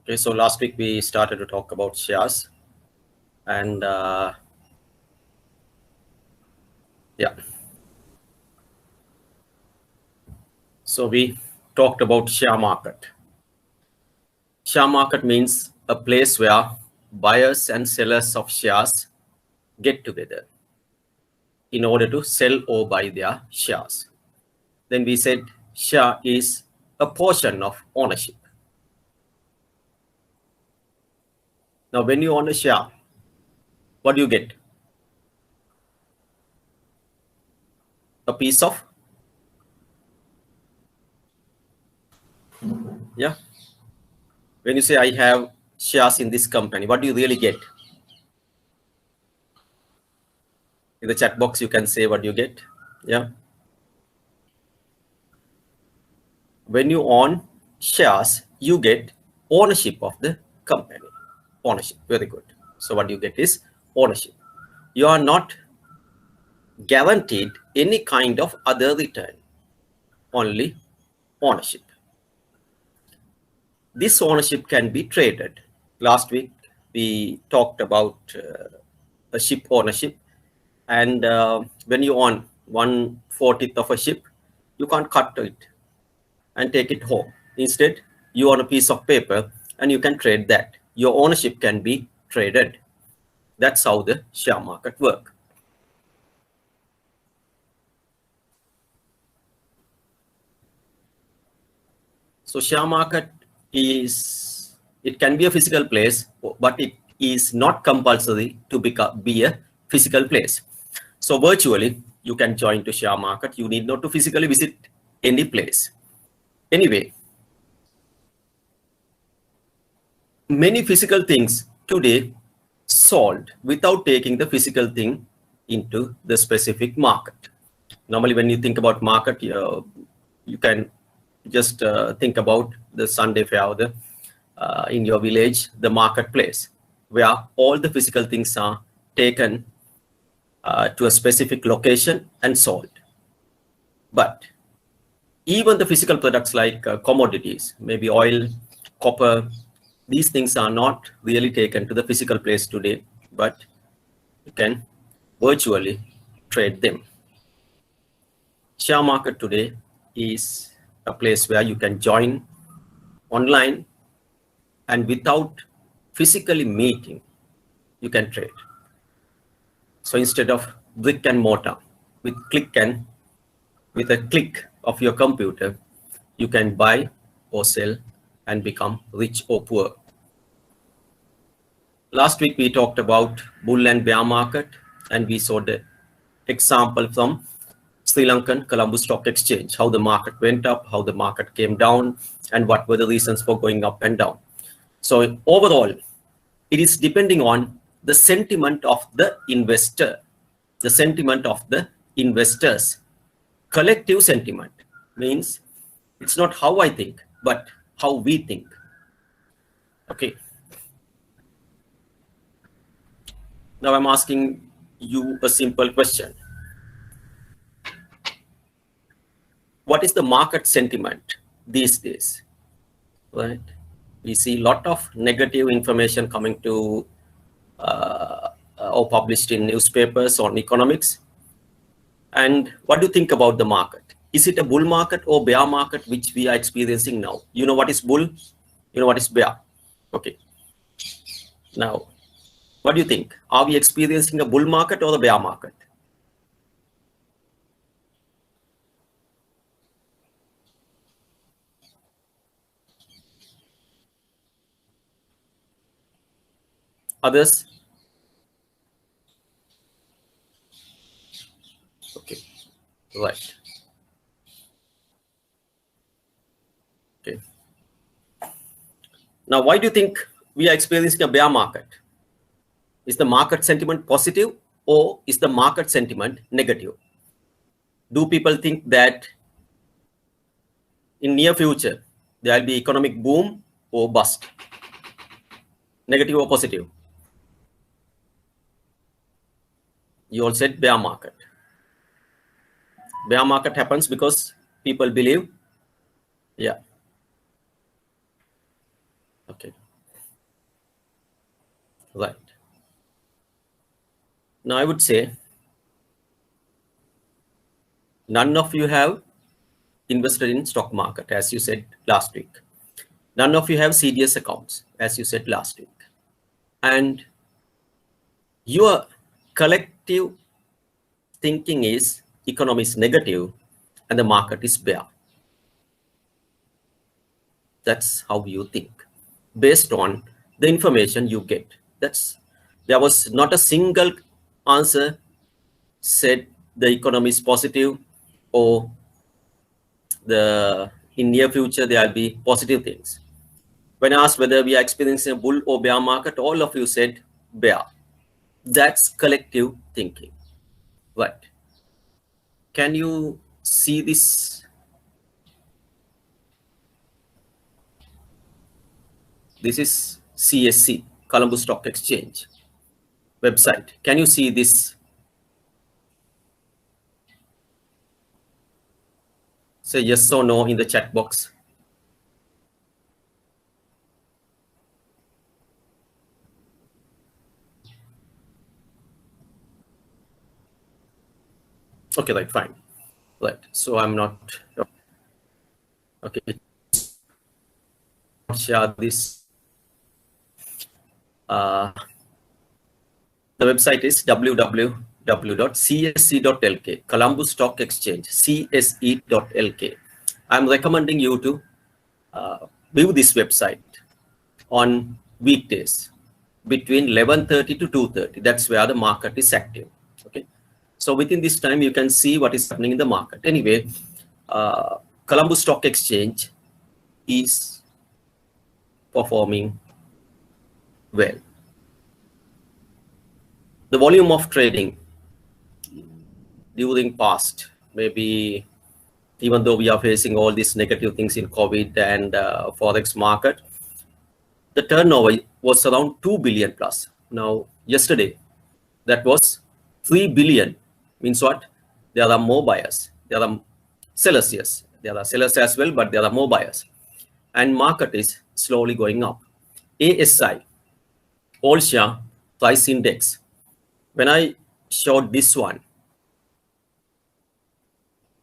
Okay, so last week we started to talk about shares, and yeah, so we talked about share market. Share market means a place where buyers and sellers of shares get together in order to sell or buy their shares. Then we said share is a portion of ownership. Now, when you own a share, what do you get? A piece of, yeah. When you say I have shares in this company, what do you really get? In the chat box, you can say what you get. Yeah. When you own shares, you get ownership of the company. Ownership, very good. So what you get is ownership. You are not guaranteed any kind of other return, only ownership. This ownership can be traded. Last week, we talked about a ship ownership. And when you own 1/40 of a ship, you can't cut it and take it home. Instead, you own a piece of paper and you can trade that. Your ownership can be traded. That's how the share market works. So share market it can be a physical place, but it is not compulsory to be a physical place. So virtually, you can join to share market. You need not to physically visit any place. Anyway, many physical things today sold without taking the physical thing into the specific market. Normally, when you think about market, you can just think about the Sunday fair, in your village, the marketplace, where all the physical things are taken to a specific location and sold. But even the physical products like commodities, maybe oil, copper, these things are not really taken to the physical place today, but you can virtually trade them. Share market today is a place where you can join online and without physically meeting, you can trade. So instead of brick and mortar, with a click of your computer, you can buy or sell and become rich or poor. Last week we talked about bull and bear market, and we saw the example from Sri Lankan Colombo Stock Exchange, how the market went up, how the market came down, and what were the reasons for going up and down. So overall, it is depending on the sentiment of the investor, the sentiment of the investors. Collective sentiment means it's not how I think, but how we think. Okay. Now I'm asking you a simple question. What is the market sentiment these days? Right? We see a lot of negative information coming to or published in newspapers on economics. And what do you think about the market? Is it a bull market or bear market which we are experiencing now? You know what is bull? You know what is bear? Okay. Now, what do you think? Are we experiencing a bull market or a bear market? Others? Okay. Right. Okay. Now, why do you think we are experiencing a bear market? Is the market sentiment positive or is the market sentiment negative? Do people think that in near future there will be economic boom or bust? Negative or positive? You all said bear market. Bear market happens because people believe, yeah. Okay. Right. Now I would say none of you have invested in stock market, as you said last week. None of you have CDS accounts, as you said last week. And your collective thinking is economy is negative and the market is bear. That's how you think based on the information you get. There was not a single answer said the economy is positive or in near future there will be positive things. When asked whether we are experiencing a bull or bear market, all of you said bear. That's collective thinking. Right. Can you see this? This is CSC, Colombo Stock Exchange website. Can you see this? Say yes or no in the chat box. Okay, right, fine. Right, so I'm not, okay. Share this. The website is www.csc.lk, Colombo Stock Exchange, CSE.lk. I'm recommending you to view this website on weekdays between 11:30 to 2:30. That's where the market is active. Okay, so within this time you can see what is happening in the market. Anyway, Colombo Stock Exchange is performing well. The volume of trading during past, maybe even though we are facing all these negative things in COVID and Forex market, the turnover was around 2 billion plus. Now, yesterday, that was 3 billion. Means what? There are more buyers. There are sellers, yes. There are sellers as well, but there are more buyers. And market is slowly going up. ASI, All Share Price Index. When I showed this one,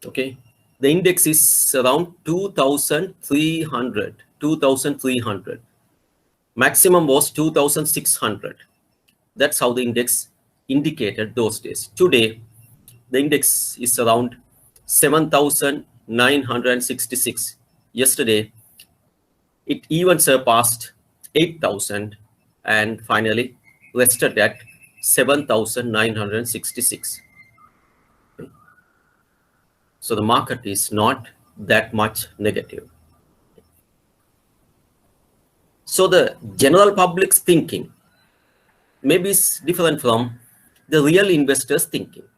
okay, the index is around 2,300. Maximum was 2,600. That's how the index indicated those days. Today, the index is around 7,966. Yesterday, it even surpassed 8,000 and finally rested at 7,966. So the market is not that much negative. So the general public's thinking maybe is different from the real investors' thinking.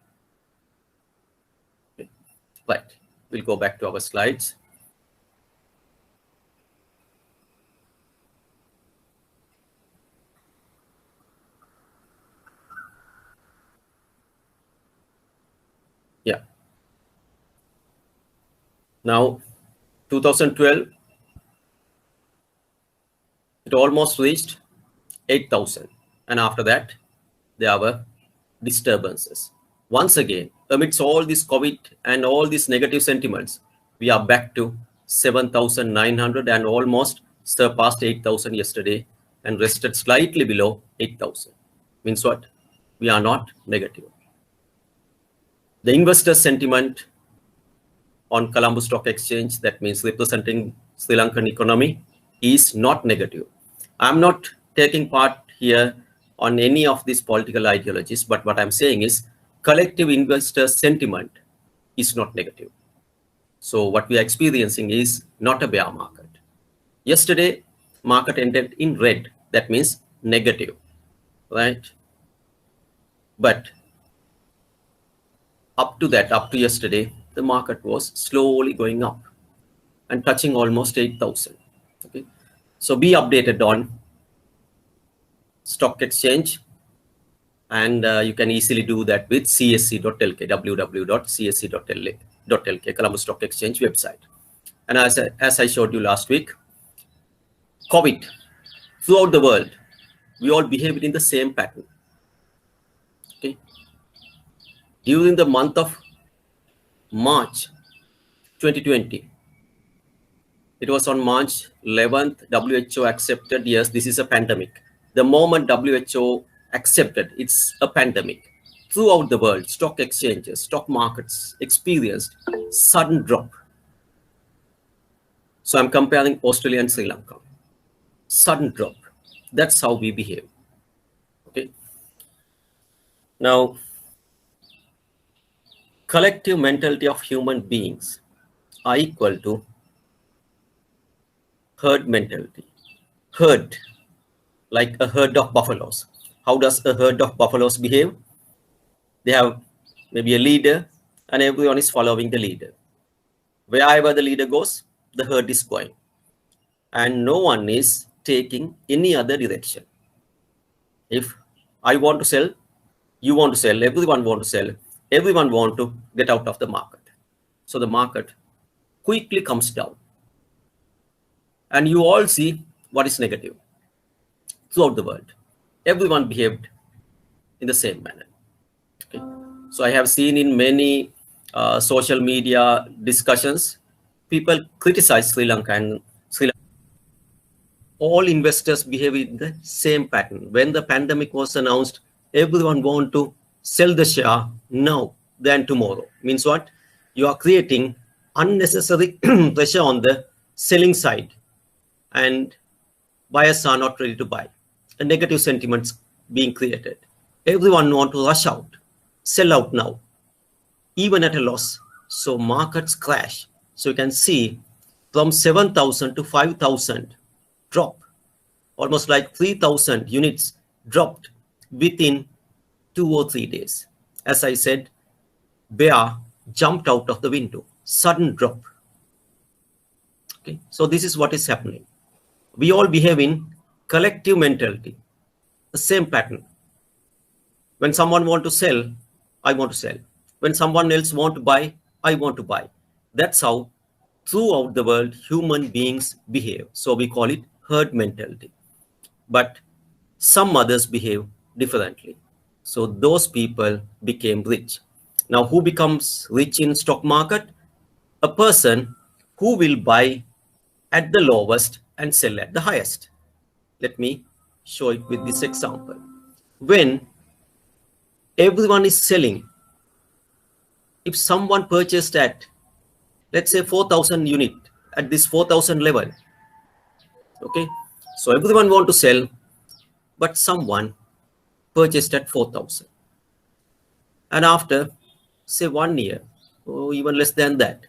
Okay. Right, we'll go back to our slides. Yeah. Now, 2012, it almost reached 8,000. And after that, there were disturbances. Once again, amidst all this COVID and all these negative sentiments, we are back to 7,900 and almost surpassed 8,000 yesterday and rested slightly below 8,000. Means what? We are not negative. The investor sentiment on Colombo Stock Exchange, that means representing Sri Lankan economy, is not negative. I'm not taking part here on any of these political ideologies, but what I'm saying is collective investor sentiment is not negative. So what we are experiencing is not a bear market. Yesterday, market ended in red. That means negative, right? But up to yesterday, the market was slowly going up and touching almost 8,000. Okay, so be updated on stock exchange, and you can easily do that with csc.lk, www.csc.lk, Colombo Stock Exchange website. And as I showed you last week, COVID throughout the world, we all behaved in the same pattern. Okay. During the month of March 2020, it was on March 11th, WHO accepted, yes, this is a pandemic. The moment WHO accepted it's a pandemic, throughout the world, stock exchanges, stock markets experienced sudden drop. So I'm comparing Australia and Sri Lanka. Sudden drop. That's how we behave. Okay. Now, collective mentality of human beings are equal to herd mentality. Herd, like a herd of buffaloes. How does a herd of buffaloes behave? They have maybe a leader and everyone is following the leader. Wherever the leader goes, the herd is going. And no one is taking any other direction. If I want to sell, you want to sell, everyone want to sell, everyone want to get out of the market. So the market quickly comes down. And you all see what is negative throughout the world. Everyone behaved in the same manner. Okay. So I have seen in many social media discussions, people criticize Sri Lanka and Sri Lanka. All investors behave in the same pattern. When the pandemic was announced, everyone want to sell the share now than tomorrow. Means what? You are creating unnecessary pressure on the selling side, and buyers are not ready to buy. A negative sentiments being created. Everyone want to rush out, sell out now, even at a loss. So markets crash. So you can see from 7,000 to 5,000 drop, almost like 3,000 units dropped within 2 or 3 days. As I said, bear jumped out of the window, sudden drop. Okay, so this is what is happening. We all behave in collective mentality, the same pattern. When someone want to sell, I want to sell. When someone else want to buy, I want to buy. That's how throughout the world human beings behave. So we call it herd mentality. But some others behave differently. So those people became rich. Now who becomes rich in stock market? A person who will buy at the lowest and sell at the highest. Let me show it with this example. When everyone is selling, if someone purchased at, let's say 4,000 unit at this 4,000 level, okay, so everyone want to sell, but someone purchased at 4,000, and after say 1 year or even less than that,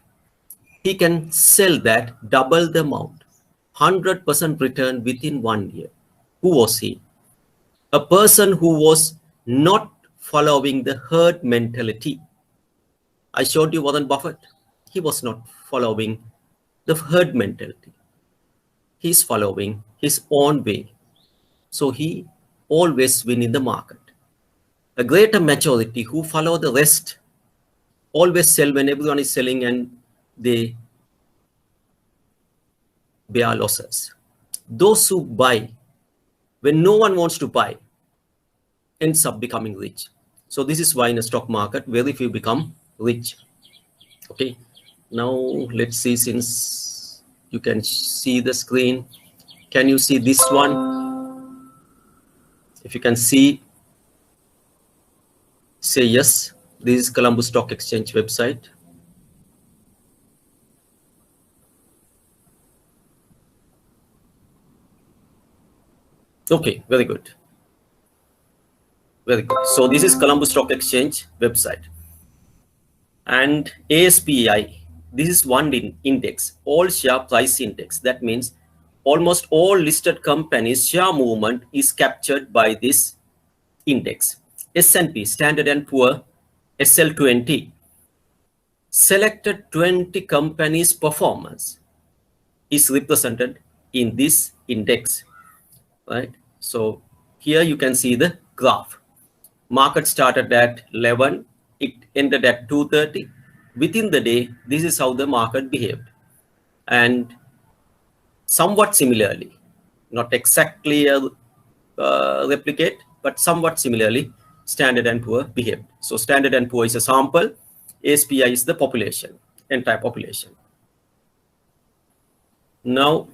he can sell that double the amount, 100% return within 1 year. Who was he? A person who was not following the herd mentality. I showed you Warren Buffett. He was not following the herd mentality. He's following his own way. So he always win in the market. A greater majority who follow the rest always sell when everyone is selling and they bear losses. Those who buy when no one wants to buy ends up becoming rich. So this is why in a stock market, very few become rich. Okay. Now let's see, since you can see the screen. Can you see this one? If you can see, say yes. This is Colombo Stock Exchange website. Okay, very good. Very good. So this is Colombo Stock Exchange website. And ASPI, this is one index, all share price index. That means almost all listed companies' share movement is captured by this index. S&P, Standard & Poor, SL20, selected 20 companies' performance is represented in this index, right? So here you can see the graph. Market started at 11, it ended at 2:30. Within the day, this is how the market behaved. And somewhat similarly, not exactly replicate, but somewhat similarly, Standard and Poor behaved. So Standard and Poor is a sample, ASPI is the population, entire population. Now,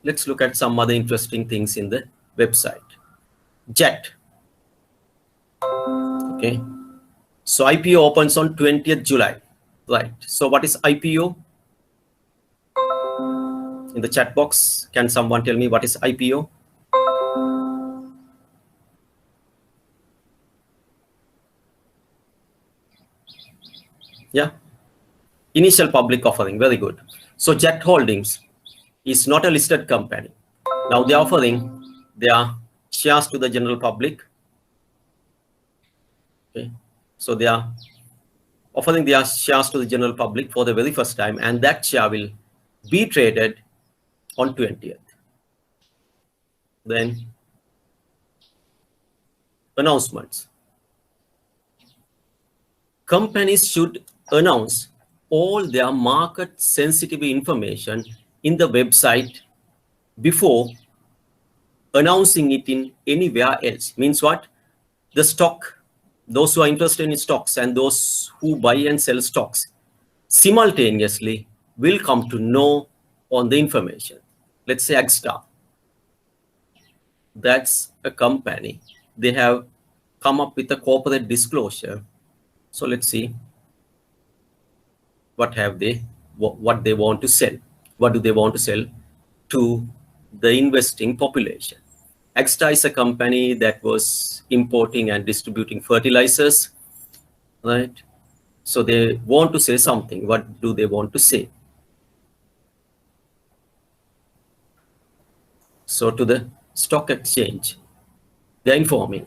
let's look at some other interesting things in the website. JET. Okay. So IPO opens on 20th July. Right. So what is IPO? In the chat box, can someone tell me what is IPO? Yeah. Initial public offering. Very good. So JET Holdings is not a listed company. Now they're offering their shares to the general public. Okay. So they are offering their shares to the general public for the very first time, and that share will be traded on 20th. Then announcements. Companies should announce all their market sensitive information in the website before announcing it in anywhere else. Means what? The stock, those who are interested in stocks and those who buy and sell stocks simultaneously will come to know on the information. Let's say Agstar. That's a company. They have come up with a corporate disclosure. So let's see what they want to sell. What do they want to sell to the investing population? Agstar is a company that was importing and distributing fertilizers, right? So they want to say something. What do they want to say? So to the stock exchange, they're informing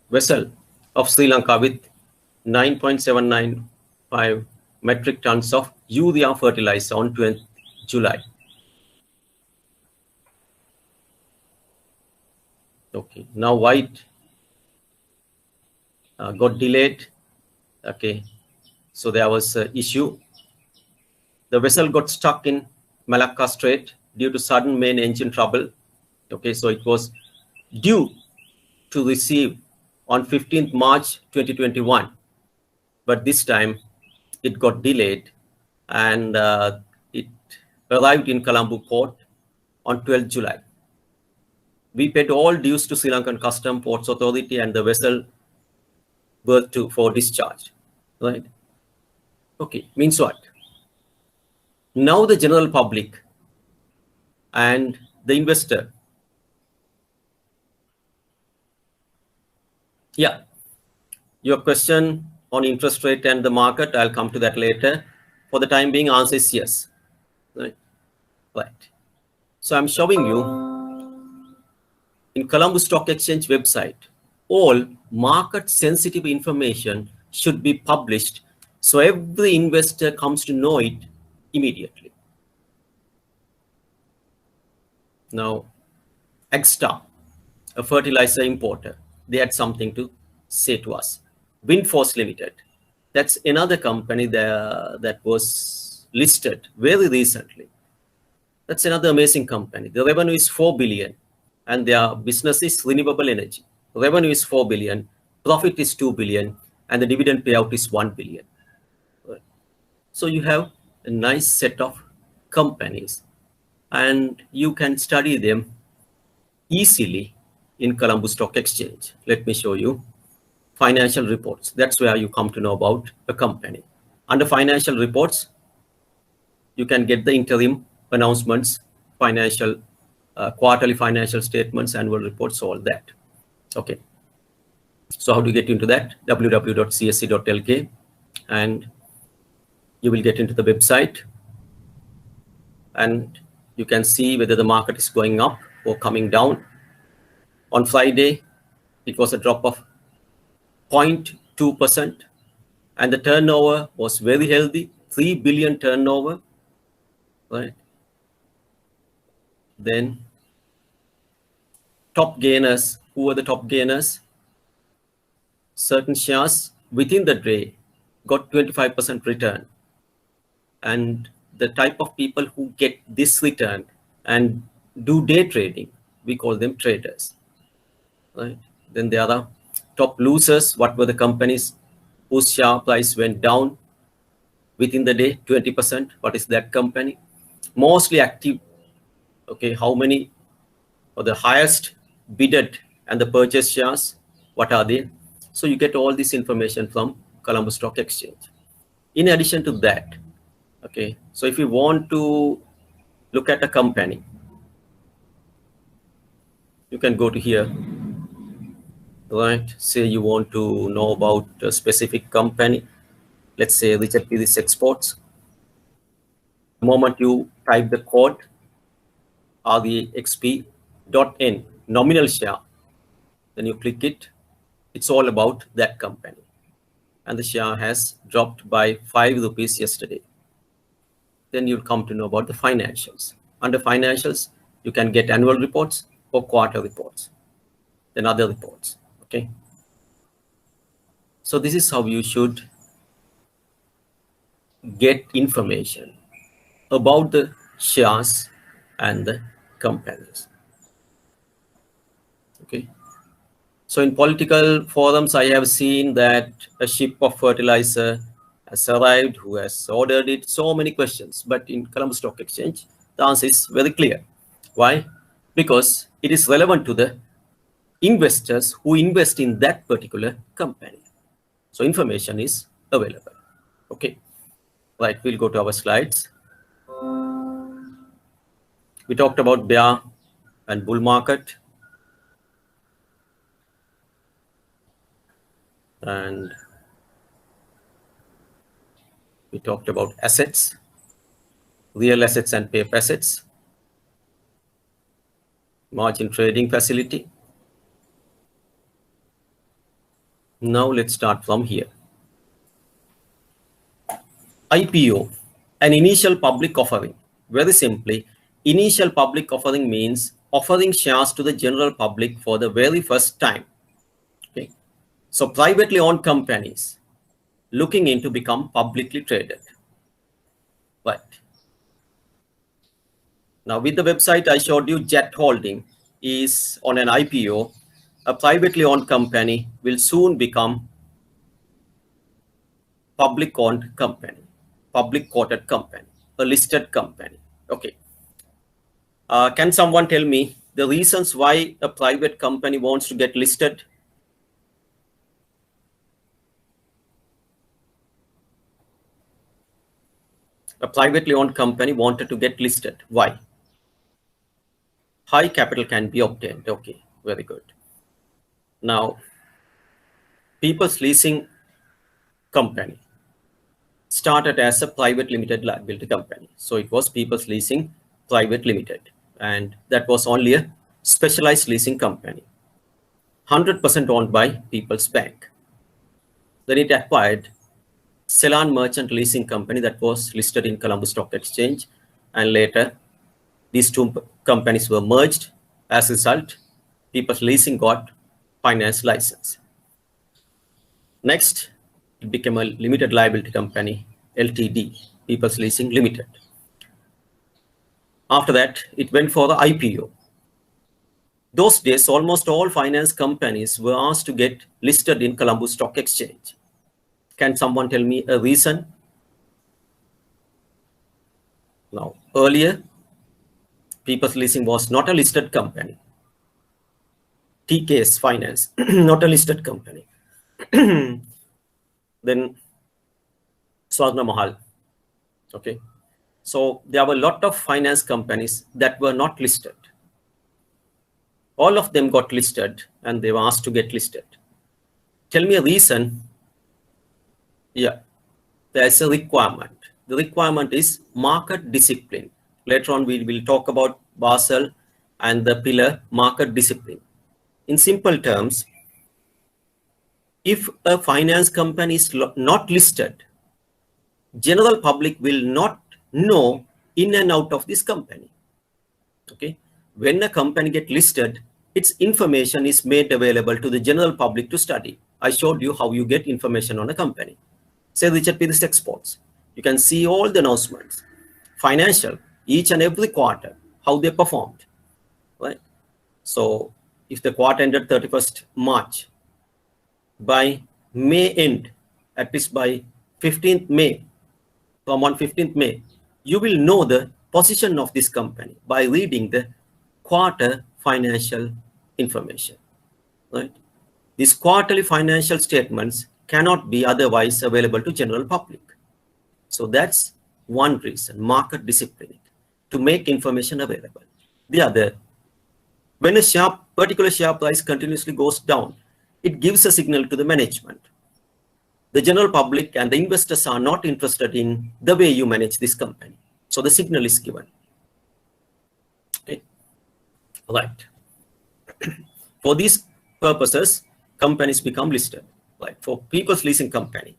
vessel of Sri Lanka with 9.795 metric tons of urea fertilizer on 20th July. Okay, now why it got delayed? Okay, so there was an issue. The vessel got stuck in Malacca Strait due to sudden main engine trouble. Okay, so it was due to receive on 15th March 2021, but this time it got delayed, and it arrived in Colombo port on 12th July. We paid all dues to Sri Lankan Custom Ports Authority, and the vessel berthed for discharge. Right? Okay, means what? Now the general public and the investor. Yeah, your question on interest rate and the market, I'll come to that later. For the time being, answer is yes. Right. So I'm showing you in Colombo Stock Exchange website, all market sensitive information should be published so every investor comes to know it immediately. Now, Agstar, a fertilizer importer, they had something to say to us. Windforce Limited, that's another company that was listed very recently. That's another amazing company. The revenue is 4 billion and their business is renewable energy. Revenue is 4 billion, profit is 2 billion, and the dividend payout is 1 billion. So you have a nice set of companies and you can study them easily in Colombo Stock Exchange. Let me show you financial reports. That's where you come to know about a company. Under financial reports, you can get the interim announcements, financial, quarterly financial statements, annual reports, all that. Okay. So how do you get into that? www.csc.lk, and you will get into the website and you can see whether the market is going up or coming down. On Friday, it was a drop of 0.2%, and the turnover was very healthy, 3 billion turnover, right? Then top gainers, who were the top gainers? Certain shares within the day got 25% return. And the type of people who get this return and do day trading, we call them traders, right? Then there are top losers. What were the companies whose share price went down within the day 20%? What is that company? Mostly active. Okay, how many or the highest bidded and the purchase shares, what are they? So you get all this information from Colombo Stock Exchange. In addition to that, okay, so if you want to look at a company, you can go to here, right? Say you want to know about a specific company, let's say Richard Pettis Exports. The moment you type the code REXP.N, nominal share, then you click it, it's all about that company. And the share has dropped by 5 rupees yesterday. Then you'll come to know about the financials. Under financials, you can get annual reports or quarter reports, then other reports. Okay. So this is how you should get information about the shares and the companies. Okay. So in political forums, I have seen that a ship of fertilizer has arrived, who has ordered it, so many questions. But in Colombo Stock Exchange, the answer is very clear. Why? Because it is relevant to the investors who invest in that particular company. So information is available. Okay. Right, we'll go to our slides. We talked about bear and bull market. And we talked about assets, real assets and paper assets, margin trading facility. Now let's start from here. IPO, an initial public offering. Very simply, initial public offering means offering shares to the general public for the very first time. Okay. So privately owned companies looking into become publicly traded. Right. Now with the website I showed you, Jet Holding is on an IPO. A privately owned company will soon become public owned company, public quoted company, a listed company. Okay. Can someone tell me the reasons why a private company wants to get listed? A privately owned company wanted to get listed. Why? High capital can be obtained. Okay, very good. Now, People's Leasing Company started as a private limited liability company. So it was People's Leasing Private Limited. And that was only a specialized leasing company, 100% owned by People's Bank. Then it acquired Ceylon Merchant Leasing Company that was listed in Colombo Stock Exchange. And later, these two companies were merged. As a result, People's Leasing got finance license. Next, it became a limited liability company, LTD, People's Leasing Limited. After that, it went for the IPO. Those days, almost all finance companies were asked to get listed in Colombo Stock Exchange. Can someone tell me a reason? Now, earlier, People's Leasing was not a listed company. TKS Finance, not a listed company. Then Swarna Mahal. Okay. So there were a lot of finance companies that were not listed. All of them got listed and they were asked to get listed. Tell me a reason. Yeah, there's a requirement. The requirement is market discipline. Later on, we will talk about Basel and the pillar market discipline. In simple terms, if a finance company is not listed, general public will not know in and out of this company. Okay. When a company gets listed, its information is made available to the general public to study. I showed you how you get information on a company. Say Richard Pettis Exports. You can see all the announcements, financial, each and every quarter, how they performed. right? So if the quarter ended 31st March, by May end, at least by 15th May, from on 15th May, you will know the position of this company by reading the quarter financial information, right? These quarterly financial statements cannot be otherwise available to general public. So that's one reason, market discipline, to make information available. The other, when a particular share price continuously goes down, it gives a signal to the management. The general public and the investors are not interested in the way you manage this company. So the signal is given. Okay. Right. For these purposes, companies become listed. Like for People's Leasing Company,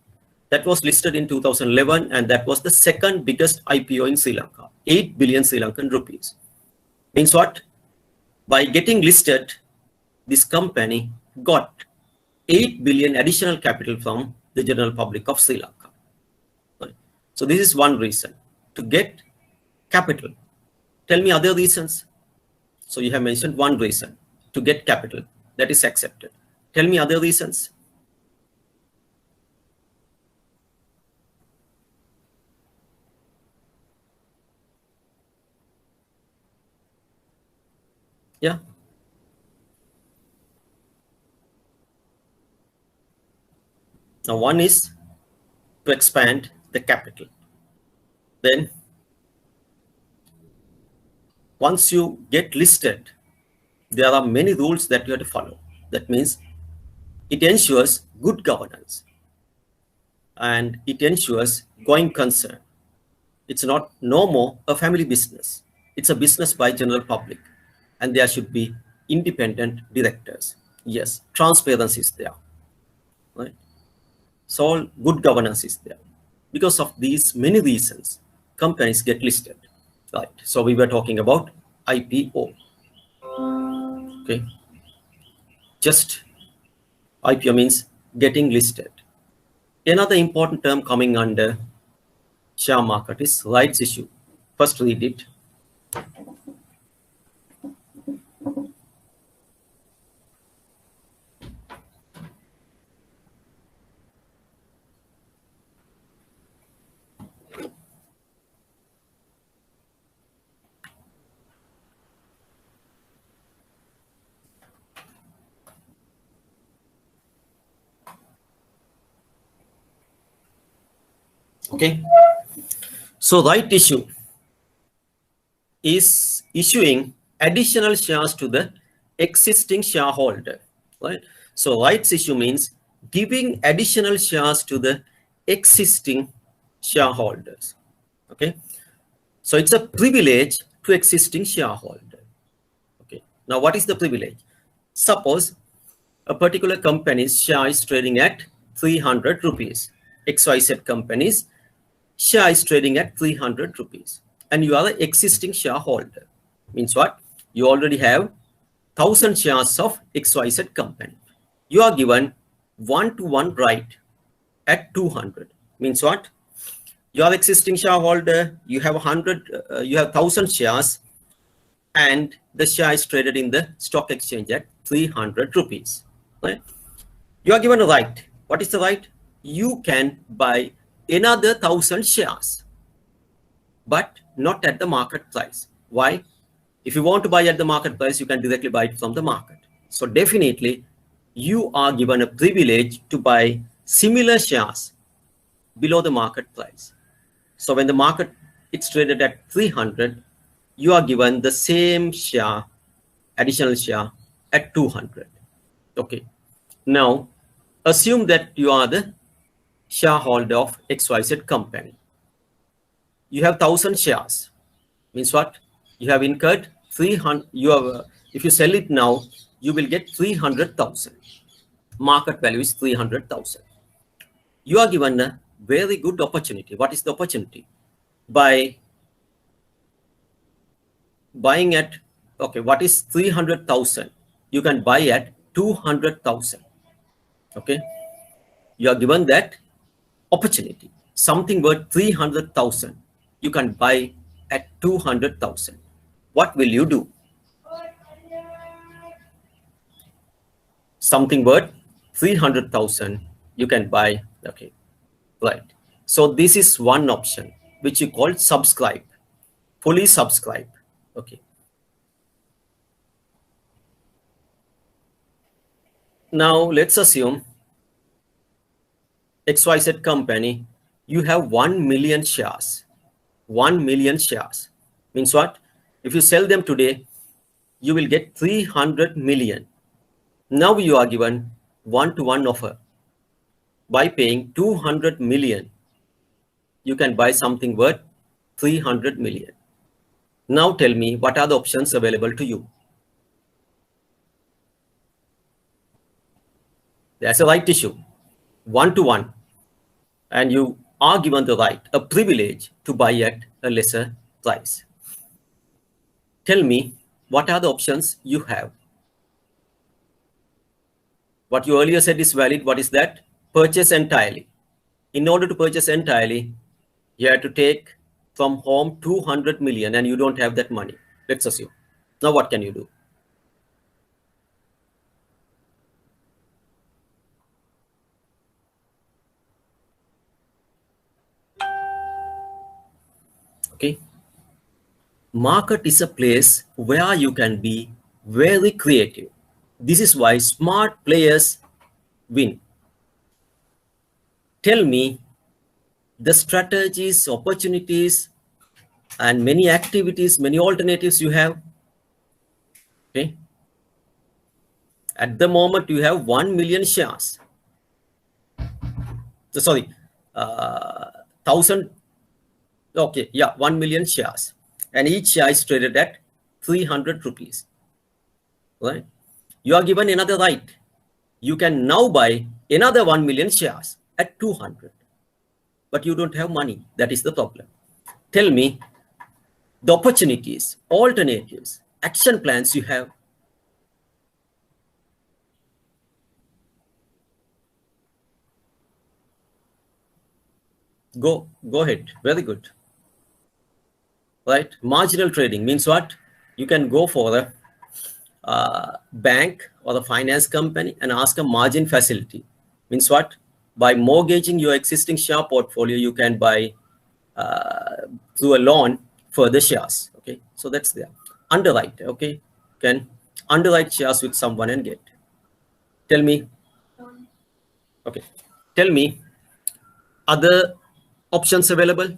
that was listed in 2011, and that was the second biggest IPO in Sri Lanka, 8 billion Sri Lankan rupees. Means what? By getting listed, this company got 8 billion additional capital from the general public of Sri Lanka. Right. So this is one reason, to get capital. Tell me other reasons. So you have mentioned one reason, to get capital. That is accepted. Tell me other reasons. Yeah. Now one is to expand the capital. Then once you get listed, there are many rules that you have to follow. That means it ensures good governance and it ensures going concern. It's not no more a family business. It's a business by general public, and there should be independent directors. Yes, transparency is there, right? So all good governance is there. Because of these many reasons, companies get listed, right? So we were talking about IPO. Okay, just IPO means getting listed. Another important term coming under share market is rights issue. First read it. Okay, so right issue is issuing additional shares to the existing shareholder, right? So rights issue means giving additional shares to the existing shareholders. Okay, so it's a privilege to existing shareholder. Okay, now what is the privilege? Suppose a particular company's share is trading at 300 rupees. XYZ company's share is trading at 300 rupees. And you are the existing shareholder. Means what? You already have 1,000 shares of XYZ company. You are given 1-to-1 right at 200. Means what? You are existing shareholder. You have 1,000 shares, and the share is traded in the stock exchange at 300 rupees. Right? You are given a right. What is the right? You can buy another 1,000 shares, but not at the market price. Why? If you want to buy at the market price, you can directly buy it from the market. So definitely, you are given a privilege to buy similar shares below the market price. So when the market it's traded at 300, you are given the same share, additional share at 200. Okay. Now, assume that you are the shareholder of XYZ company. You have 1,000 shares. Means what? You have incurred 300. If you sell it now, you will get 300,000. Market value is 300,000. You are given a very good opportunity. What is the opportunity? By buying at, okay, what is 300,000? You can buy at 200,000. Okay, you are given that opportunity. Something worth 300,000, you can buy at 200,000. What will you do? something worth 300,000, you can buy. Okay, right. So this is one option which you call subscribe, fully subscribe. Okay. Now let's assume XYZ company, you have 1 million shares. 1 million shares means what? If you sell them today, you will get 300 million. Now you are given one-to-one offer. By paying 200 million, you can buy something worth 300 million. Now tell me, what are the options available to you? There's a right issue, one-to-one, and you are given the right, a privilege to buy at a lesser price. Tell me, what are the options you have? What you earlier said is valid. What is that? Purchase entirely. In order to purchase entirely, you have to take from home 200 million and you don't have that money. Let's assume. Now what can you do? Okay. Market is a place where you can be very creative. This is why smart players win. Tell me the strategies, opportunities, and many activities, many alternatives you have. Okay. At the moment, you have 1 million shares. So, sorry, 1,000. Okay, yeah, 1 million shares. And each share is traded at 300 rupees. Right? You are given another right. You can now buy another 1 million shares at 200. But you don't have money. That is the problem. Tell me the opportunities, alternatives, action plans you have. Go ahead. Very good. Right? Marginal trading means what? You can go for a bank or a finance company and ask a margin facility. Means what? By mortgaging your existing share portfolio, you can buy through a loan further shares. Okay, so that's there. Underwrite. Okay, can underwrite shares with someone and get. Tell me. Okay, tell me other options available.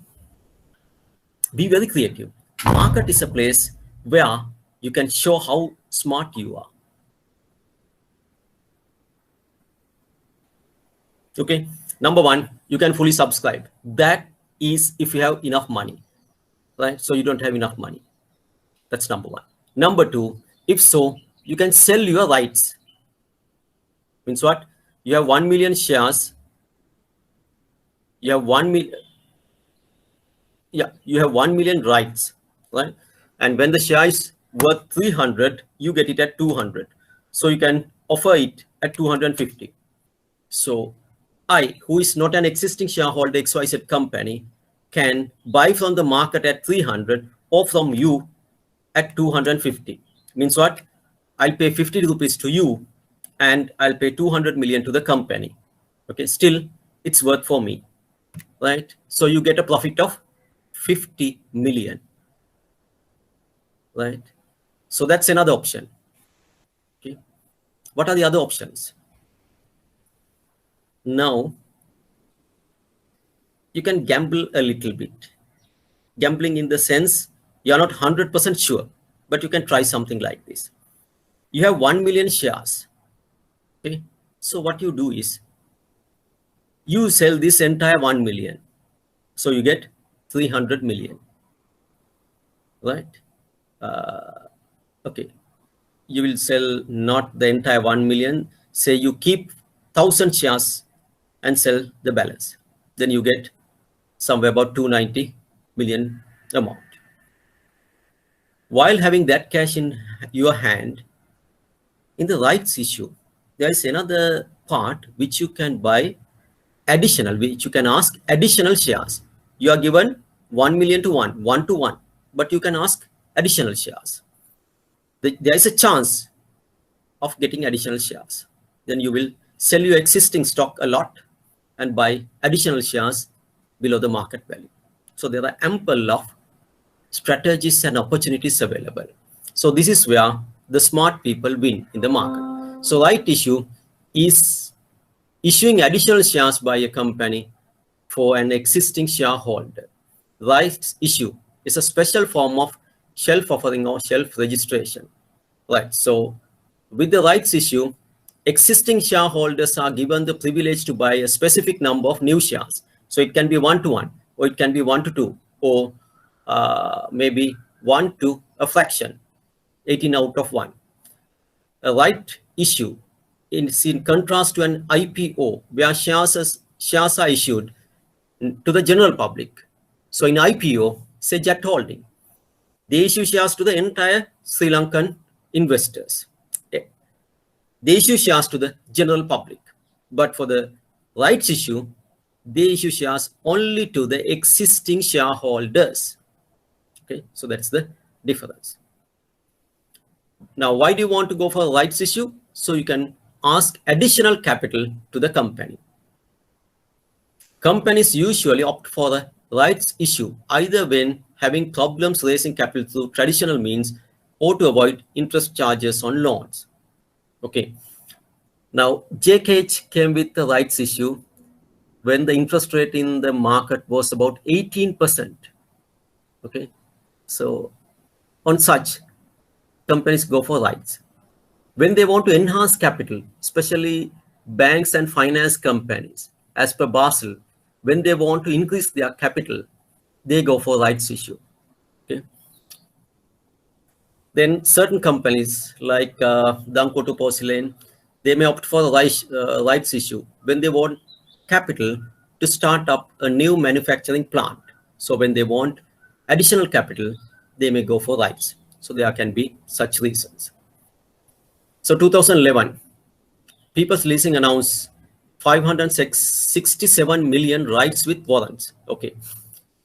Be very creative. Market is a place where you can show how smart you are. Okay, number one, you can fully subscribe. That is if you have enough money, right? So you don't have enough money. That's number one. Number two, if so, you can sell your rights. Means what? You have 1 million shares. You have 1 million. Yeah, you have 1 million rights, right? And when the share is worth 300, you get it at 200. So you can offer it at 250. So I, who is not an existing shareholder XYZ company, can buy from the market at 300 or from you at 250. Means what? I'll pay 50 rupees to you and I'll pay 200 million to the company. Okay, still it's worth for me, right? So you get a profit of 50 million, right? So that's another option. Okay, what are the other options? Now you can gamble a little bit. Gambling in the sense you're not 100% sure, but you can try something like this. You have 1 million shares. Okay, so what you do is you sell this entire 1 million, so you get 300 million, right? Okay, you will sell not the entire 1 million. Say you keep 1,000 shares and sell the balance, then you get somewhere about 290 million amount. While having that cash in your hand, in the rights issue, there is another part which you can buy additional, which you can ask additional shares. You are given 1 million to 1 to 1, but you can ask additional shares. There is a chance of getting additional shares. then you will sell your existing stock a lot and buy additional shares below the market value. So there are ample of strategies and opportunities available. So this is where the smart people win in the market. So right issue is issuing additional shares by a company for an existing shareholder. Rights issue is a special form of shelf offering or shelf registration. Right. So with the rights issue, existing shareholders are given the privilege to buy a specific number of new shares. So it can be 1-to-1, or it can be 1-to-2, or maybe 1 to a fraction, 18 out of 1. A right issue is in contrast to an IPO, where shares are issued to the general public. So in IPO, say Jet Holding, they issue shares to the entire Sri Lankan investors. They issue shares to the general public. But for the rights issue, they issue shares only to the existing shareholders. Okay, so that's the difference. Now, why do you want to go for a rights issue? So you can ask additional capital to the company. Companies usually opt for a rights issue either when having problems raising capital through traditional means or to avoid interest charges on loans. Okay. Now, JKH came with the rights issue when the interest rate in the market was about 18%. Okay. So on such, companies go for rights. When they want to enhance capital, especially banks and finance companies, as per Basel, when they want to increase their capital, they go for rights issue. Okay. Then certain companies like Dankoto Porcelain, they may opt for a rights issue when they want capital to start up a new manufacturing plant. So when they want additional capital, they may go for rights. So there can be such reasons. So 2011, People's Leasing announced 567 million rights with warrants. Okay.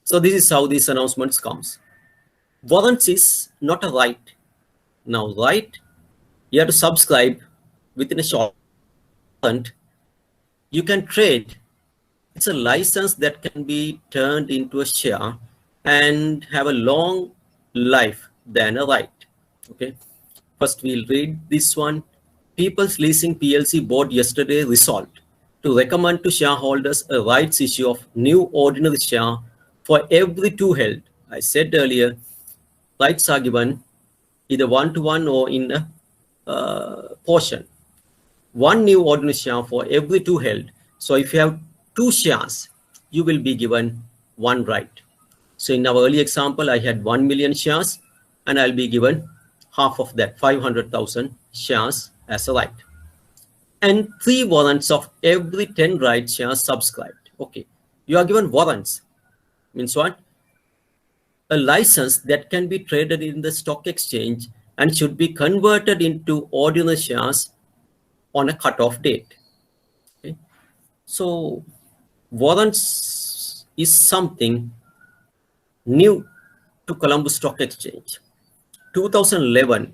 So this is how these announcements comes. Warrants is not a right. Now, right, you have to subscribe within a short warrant. You can trade. It's a license that can be turned into a share and have a long life than a right. Okay. First, we'll read this one. People's Leasing PLC board yesterday resolved to recommend to shareholders a rights issue of new ordinary share for every 2 held. I said earlier, rights are given either 1-to-1 or in a portion. 1 new ordinary share for every 2 held. So if you have 2 shares, you will be given 1 right. So in our early example, I had 1 million shares and I'll be given half of that, 500,000 shares as a right. And 3 warrants of every 10 right shares subscribed. Okay, you are given warrants. Means what? A license that can be traded in the stock exchange and should be converted into ordinary shares on a cutoff date. Okay. So warrants is something new to Colombo Stock Exchange. 2011,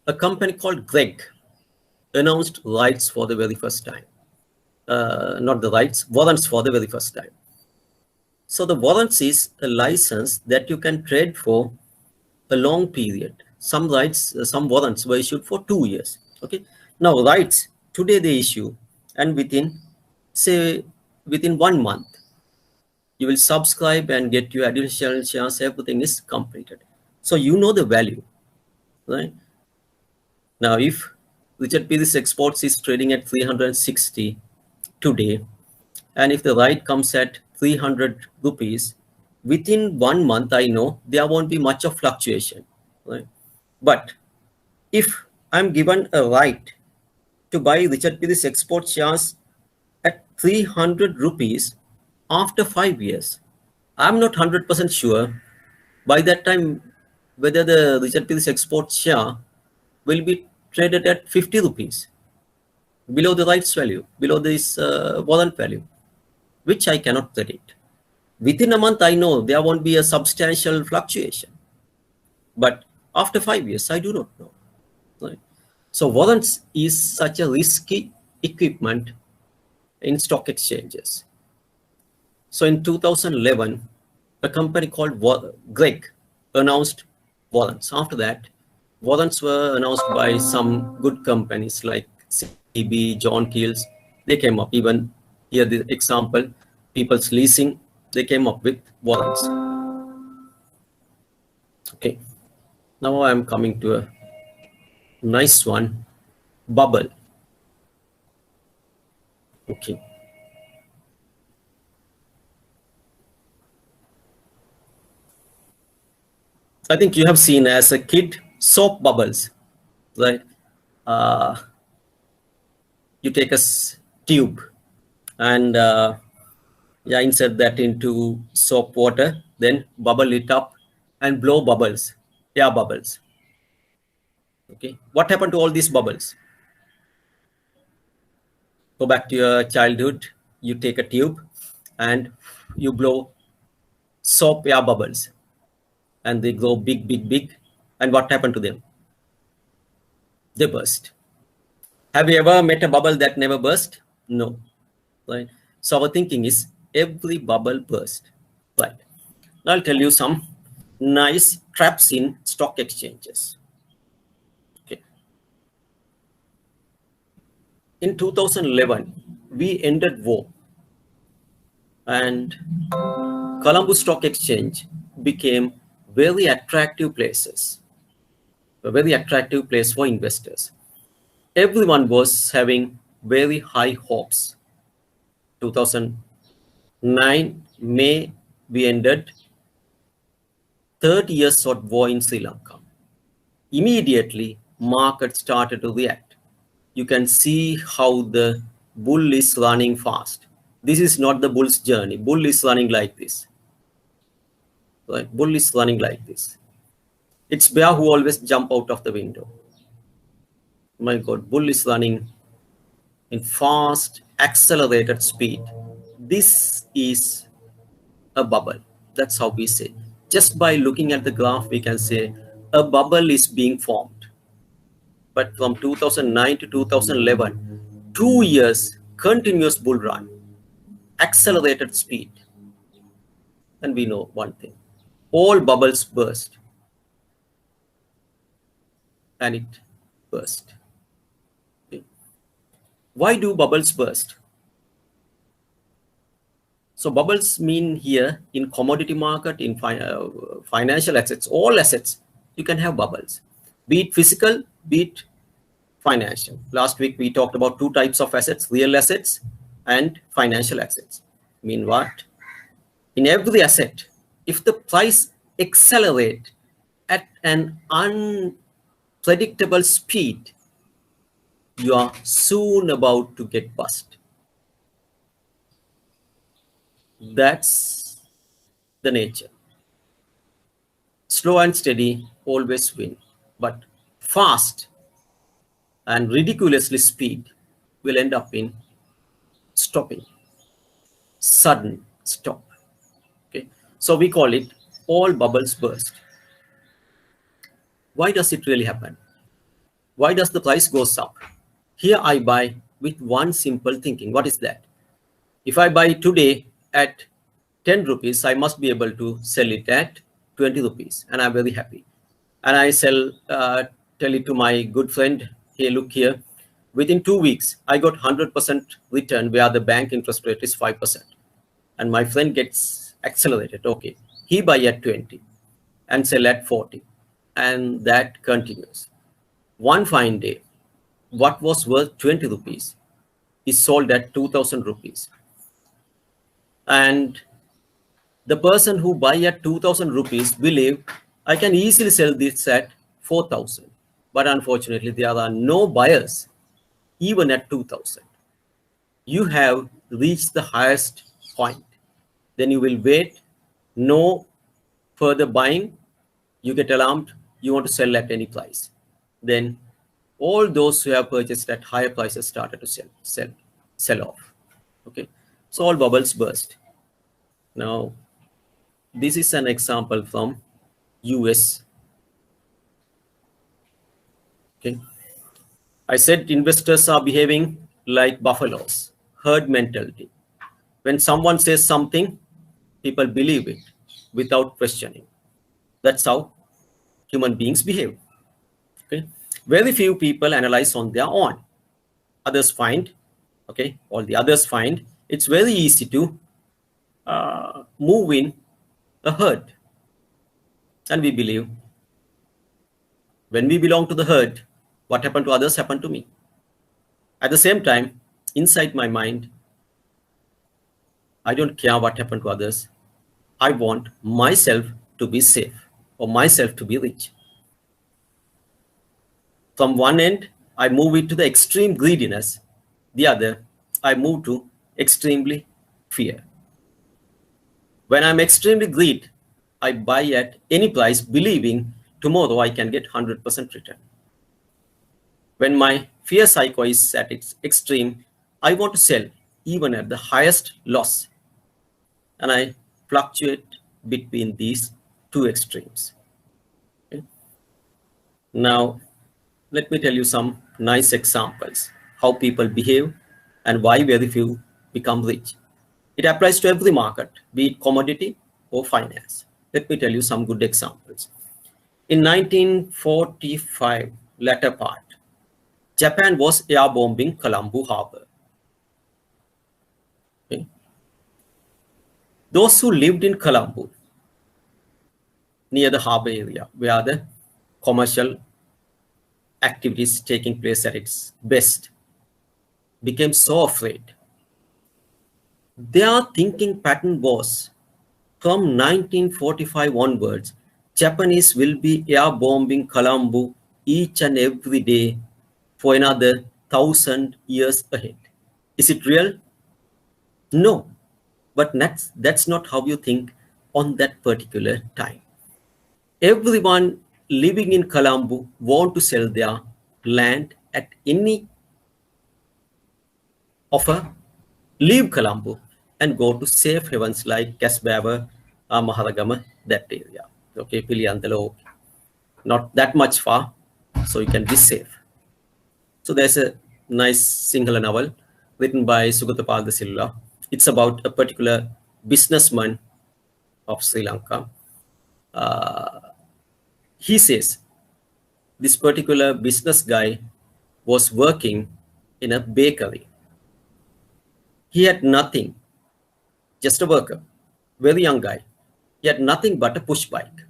a company called Greg announced rights for the very first time. Not the rights, warrants for the very first time. So the warrants is a license that you can trade for a long period. Some rights, some warrants were issued for 2 years. Okay. Now rights, today they issue, and within 1 month, you will subscribe and get your additional shares, everything is completed. So you know the value, right? Now, if Richard Pettis Exports is trading at 360 today, and if the right comes at 300 rupees, within 1 month, I know there won't be much of fluctuation, right? But if I'm given a right to buy Richard Pettis Export shares at 300 rupees after 5 years, I'm not 100% sure by that time whether the Richard Pettis Export share will be traded at 50 rupees, below the rights value, below this warrant value, which I cannot predict. Within a month, I know there won't be a substantial fluctuation. But after 5 years, I do not know. Right? So warrants is such a risky equipment in stock exchanges. So in 2011, a company called Greg announced warrants. After that, warrants were announced by some good companies like CB, John Keels. They came up. Even here, the example, People's Leasing, they came up with warrants. Okay. Now I'm coming to a nice one, bubble. Okay. I think you have seen as a kid soap bubbles, right? Uh, you take a tube and yeah, insert that into soap water, then bubble it up and blow bubbles, air bubbles. Okay, what happened to all these bubbles? Go back to your childhood. You take a tube and you blow soap air bubbles, and they grow big, big, big. And what happened to them? They burst. Have you ever met a bubble that never burst? No, right? So our thinking is every bubble burst, right? Now I'll tell you some nice traps in stock exchanges. Okay. In 2011, we ended war, and Colombo Stock Exchange became very attractive places, a very attractive place for investors. Everyone was having very high hopes. 2009 May, we ended 30 years of war in Sri Lanka. Immediately, market started to react. You can see how the bull is running fast. This is not the bull's journey. Bull is running like this. Right? Bull is running like this. It's bear who always jump out of the window. My God, bull is running in fast, accelerated speed. This is a bubble. That's how we say. Just by looking at the graph, we can say a bubble is being formed. But from 2009 to 2011, 2 years continuous bull run, accelerated speed. And we know one thing, all bubbles burst, and it burst. Okay. Why do bubbles burst? So bubbles mean here in commodity market, in financial assets, all assets, you can have bubbles, be it physical, be it financial. Last week we talked about two types of assets, real assets and financial assets. Mean what? In every asset, if the price accelerate at an unpredictable speed, you are soon about to get bust. That's the nature. Slow and steady always win, but fast and ridiculously speed will end up in stopping, sudden stop. Okay, so we call it all bubbles burst. Why does it really happen? Why does the price goes up? Here I buy with one simple thinking. What is that? If I buy today at 10 rupees, I must be able to sell it at 20 rupees, and I'm very happy. And I tell it to my good friend, hey, look here, within 2 weeks, I got 100% return where the bank interest rate is 5%. And my friend gets accelerated. Okay, he buy at 20 and sell at 40. And that continues. One fine day, what was worth 20 rupees is sold at 2000 rupees. And the person who buy at 2000 rupees believe I can easily sell this at 4000. But unfortunately, there are no buyers even at 2000. You have reached the highest point. Then you will wait, no further buying. You get alarmed, you want to sell at any price. Then all those who have purchased at higher prices started to sell off. Okay, so all bubbles burst. Now, this is an example from US. Okay, I said investors are behaving like buffaloes, herd mentality. When someone says something, people believe it without questioning. That's how human beings behave. Okay? Very few people analyze on their own. Others find, okay, all the others find it's very easy to move in a herd. And we believe when we belong to the herd, what happened to others happened to me. At the same time, inside my mind, I don't care what happened to others. I want myself to be safe or myself to be rich. From one end, I move it to the extreme greediness. The other, I move to extremely fear. When I'm extremely greed, I buy at any price, believing tomorrow I can get 100% return. When my fear cycle is at its extreme, I want to sell even at the highest loss. And I fluctuate between these two extremes. Okay? Now, let me tell you some nice examples how people behave and why very few become rich. It applies to every market, be it commodity or finance. Let me tell you some good examples. In 1945, latter part, Japan was air bombing Colombo Harbor. Okay. Those who lived in Colombo, near the harbor area, where the commercial activities taking place at its best, became so afraid. Their thinking pattern was, from 1945 onwards, Japanese will be air bombing Colombo each and every day for another 1,000 years ahead. Is it real? No, but that's not how you think on that particular time. Everyone living in Colombo want to sell their land at any offer, leave Colombo and go to safe havens like Casbaba, Maharagama, that area. Okay, Piliandalo, not that much far, so you can be safe. So there's a nice single novel written by Sugatapal de Silva. It's about a particular businessman of Sri Lanka. He says this particular business guy was working in a bakery. He had nothing, just a worker, very young guy. He had nothing but a push bike.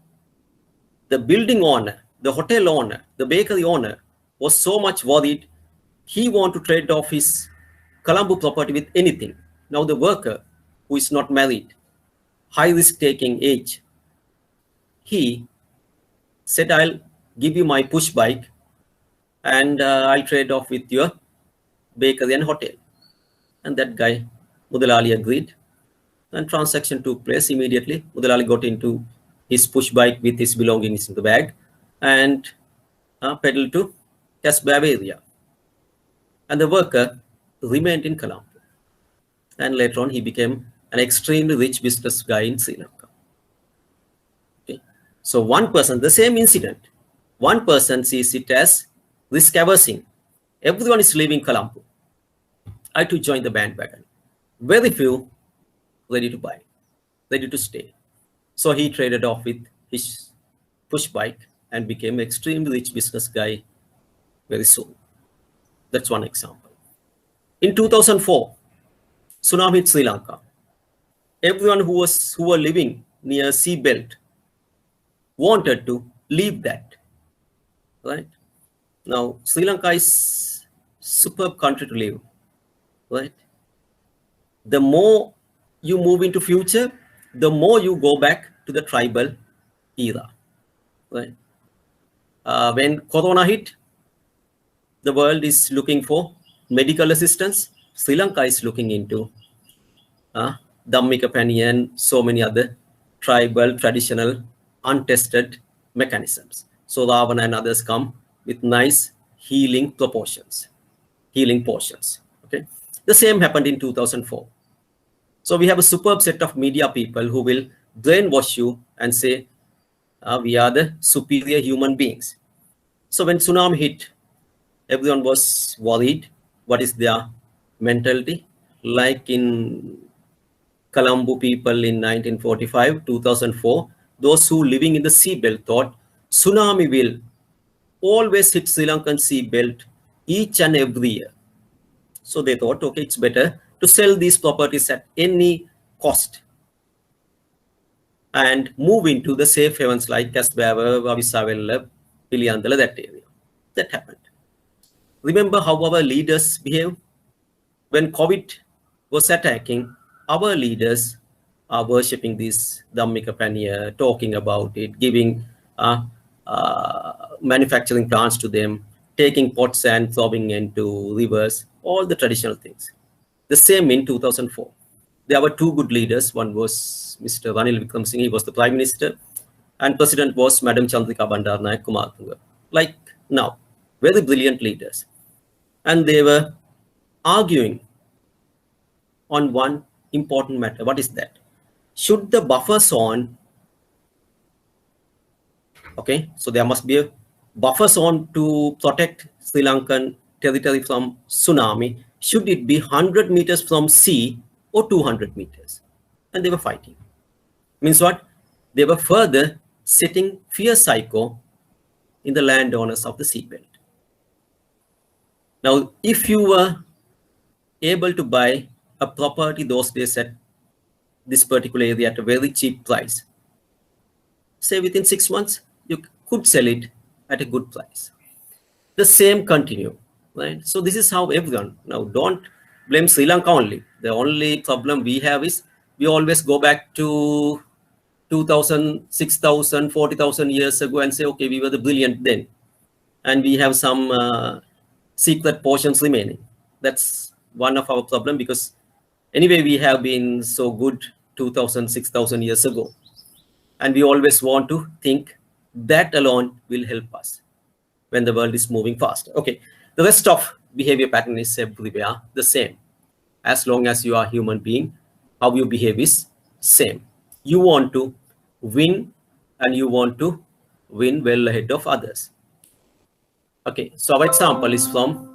The building owner, the hotel owner, the bakery owner was so much worried, he wanted to trade off his Colombo property with anything. Now the worker, who is not married, high risk taking age, he said, I'll give you my push bike and I'll trade off with your bakery and hotel. And that guy, Mudalali, agreed. And transaction took place immediately. Mudalali got into his push bike with his belongings in the bag and pedaled to Casbah area. And the worker remained in Colombo. And later on, he became an extremely rich business guy in Sri Lanka. Okay. So one person, the same incident, one person sees it as risk aversing. Everyone is leaving Colombo. I too joined the bandwagon. Very few ready to buy, ready to stay. So he traded off with his push bike and became an extremely rich business guy very soon. That's one example. In 2004, tsunami hit Sri Lanka. Everyone who were living near sea belt wanted to leave that. Right? Now, Sri Lanka is superb country to live. Right? The more you move into future, the more you go back to the tribal era. Right? When Corona hit, the world is looking for medical assistance. Sri Lanka is looking into Dhammika Pani and so many other tribal, traditional, untested mechanisms. So Ravana and others come with nice healing proportions, healing portions. Okay, the same happened in 2004. So we have a superb set of media people who will brainwash you and say, we are the superior human beings. So when tsunami hit, everyone was worried. What is their mentality? Like in Colombo people in 1945, 2004, those who living in the seabelt thought tsunami will always hit Sri Lankan seabelt each and every year. So they thought, okay, it's better to sell these properties at any cost and move into the safe havens like Kasbava, Vavisavella, Piliandala, that area. That happened. Remember how our leaders behave? When COVID was attacking, our leaders are worshipping this Dhammika Paniya, talking about it, giving manufacturing plants to them, taking pots and throwing into rivers, all the traditional things. The same in 2004. There were two good leaders. One was Mr. Ranil Wickremesinghe, he was the Prime Minister, and President was Madam Chandrika Bandaranaike Kumartunga. Like now, very brilliant leaders. And they were arguing on one important matter. What is that? Should the buffer zone, okay, so there must be a buffer zone to protect Sri Lankan territory from tsunami. Should it be 100 meters from sea or 200 meters? And they were fighting. Means what? They were further setting fear psycho in the landowners of the seabelt. Now, if you were able to buy a property those days at this particular area at a very cheap price, say within 6 months, you could sell it at a good price. The same continue, right? So this is how everyone, now don't blame Sri Lanka only. The only problem we have is we always go back to 2,000, 6,000, 40,000 years ago and say, okay, we were the brilliant then. And we have some secret portions remaining. That's one of our problem, because anyway, we have been so good 2,000, 6,000 years ago. And we always want to think that alone will help us when the world is moving fast. Okay, the rest of behavior pattern is everywhere the same. As long as you are a human being, how you behave is same. You want to win, and you want to win well ahead of others. Okay, so our example is from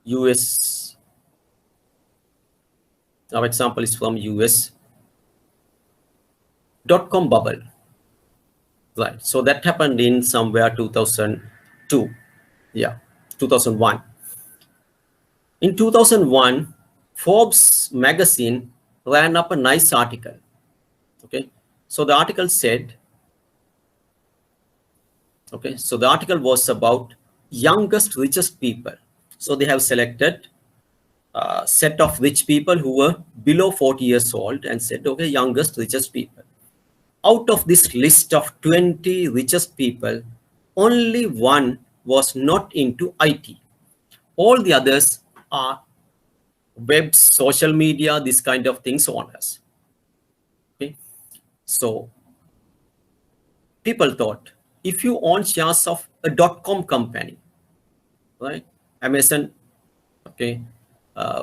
US. Our example is from US .com bubble. Right, so that happened in somewhere 2002. Yeah, 2001. In 2001, Forbes magazine ran up a nice article. Okay, so the article said, okay, so the article was about youngest, richest people. So they have selected a set of rich people who were below 40 years old and said, okay, youngest, richest people. Out of this list of 20 richest people, only one was not into IT. All the others are web, social media, this kind of things owners. Okay, so people thought, if you own shares of a .com company, right, Amazon, okay,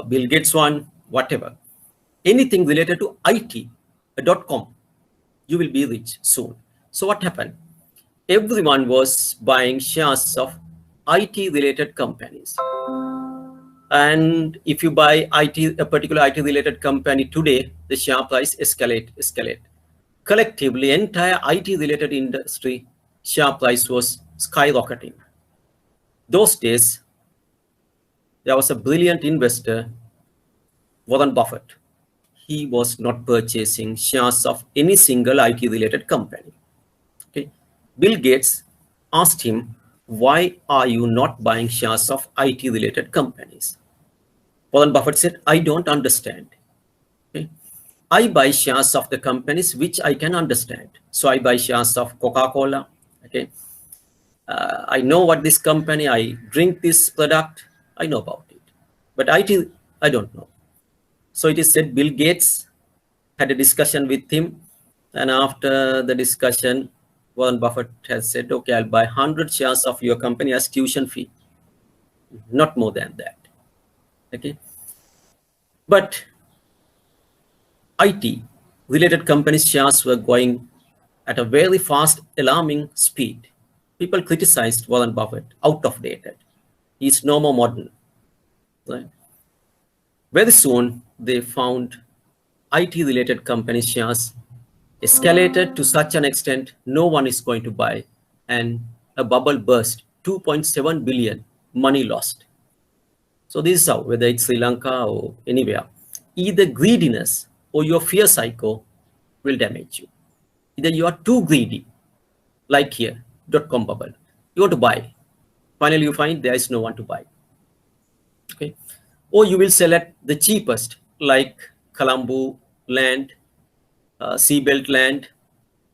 Bill Gates one, whatever, anything related to IT, a .com, you will be rich soon. So what happened? Everyone was buying shares of IT related companies. And if you buy a particular IT related company today, the share price escalate. Collectively, entire IT related industry share price was skyrocketing. Those days, there was a brilliant investor, Warren Buffett. He was not purchasing shares of any single IT related company. Okay, Bill Gates asked him, why are you not buying shares of IT related companies? Warren Buffett said, I don't understand. Okay, I buy shares of the companies which I can understand. So I buy shares of Coca-Cola. Okay, I know what this company, I drink this product, I know about it. But IT, I don't know. So it is said Bill Gates had a discussion with him. And after the discussion, Warren Buffett has said, okay, I'll buy 100 shares of your company as tuition fee. Not more than that. Okay. But IT related companies' shares were going at a very fast, alarming speed. People criticized Warren Buffett, out of date. is no more modern. Right? Very soon, they found IT-related company shares escalated to such an extent no one is going to buy, and a bubble burst, 2.7 billion, money lost. So this is how, whether it's Sri Lanka or anywhere, either greediness or your fear psycho will damage you. Either you are too greedy, like here, .com bubble, you want to buy. Finally, you find there is no one to buy. Okay, or you will sell at the cheapest, like Colombo land, Seabelt land,